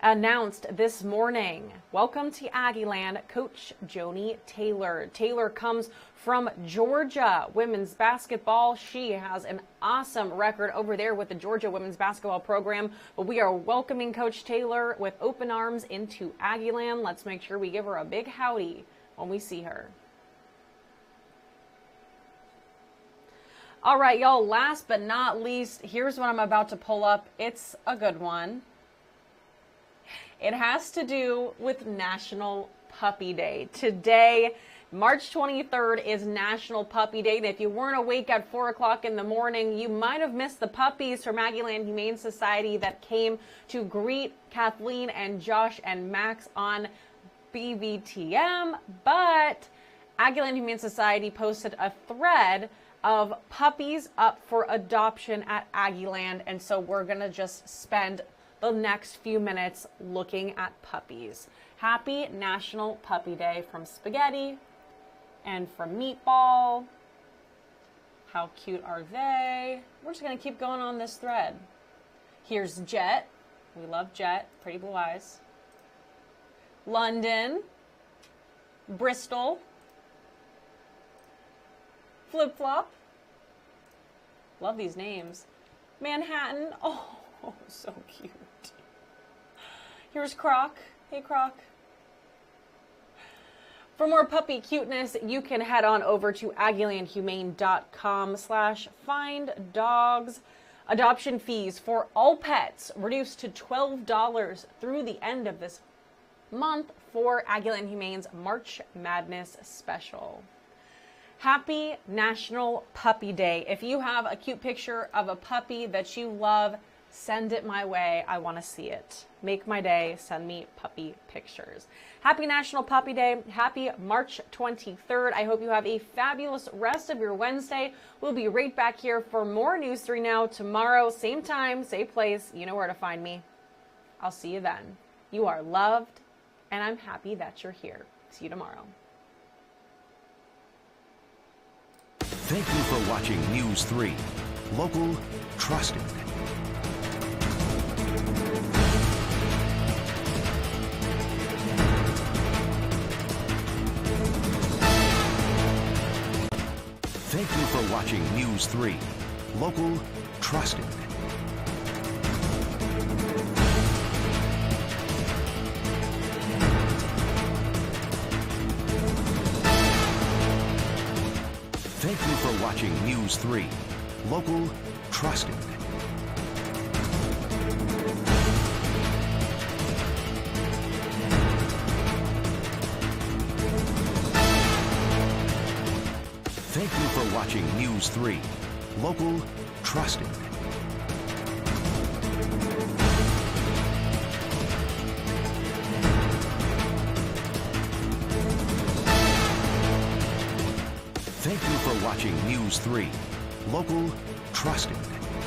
Announced this morning, welcome to Aggieland, Coach Joni Taylor. Taylor comes from Georgia women's basketball. She has an awesome record over there with the Georgia women's basketball program. But we are welcoming Coach Taylor with open arms into Aggieland. Let's make sure we give her a big howdy when we see her. All right, y'all, last but not least, here's what I'm about to pull up. It's a good one. It has to do with National Puppy Day. Today, March 23rd, is National Puppy Day. And if you weren't awake at 4 o'clock in the morning, you might have missed the puppies from Aggieland Humane Society that came to greet Kathleen and Josh and Max on BBTM. But Aggieland Humane Society posted a thread of puppies up for adoption at Aggieland, and so we're gonna just spend the next few minutes looking at puppies. Happy National Puppy Day from Spaghetti and from Meatball. How cute are they? We're just gonna keep going on this thread. Here's Jet. We love Jet, pretty blue eyes. London, Bristol, Flip Flop. Love these names. Manhattan. Oh, so cute. Here's Croc. Hey, Croc. For more puppy cuteness, you can head on over to aggielandhumane.com/finddogs. Adoption fees for all pets reduced to $12 through the end of this month for Aggieland Humane's March Madness special. Happy National Puppy Day. If you have a cute picture of a puppy that you love, send it my way. I want to see it. Make my day. Send me puppy pictures. Happy National Puppy Day. Happy March 23rd. I hope you have a fabulous rest of your Wednesday. We'll be right back here for more News 3 Now tomorrow. Same time, same place. You know where to find me. I'll see you then. You are loved, and I'm happy that you're here. See you tomorrow. Thank you for watching News 3. Local, trusted. Thank you for watching News 3. Local, trusted. Thank you for watching News 3. Local, trusted. Thank you for watching News 3. Local, trusted. Thank you for watching News 3. Local, trusted.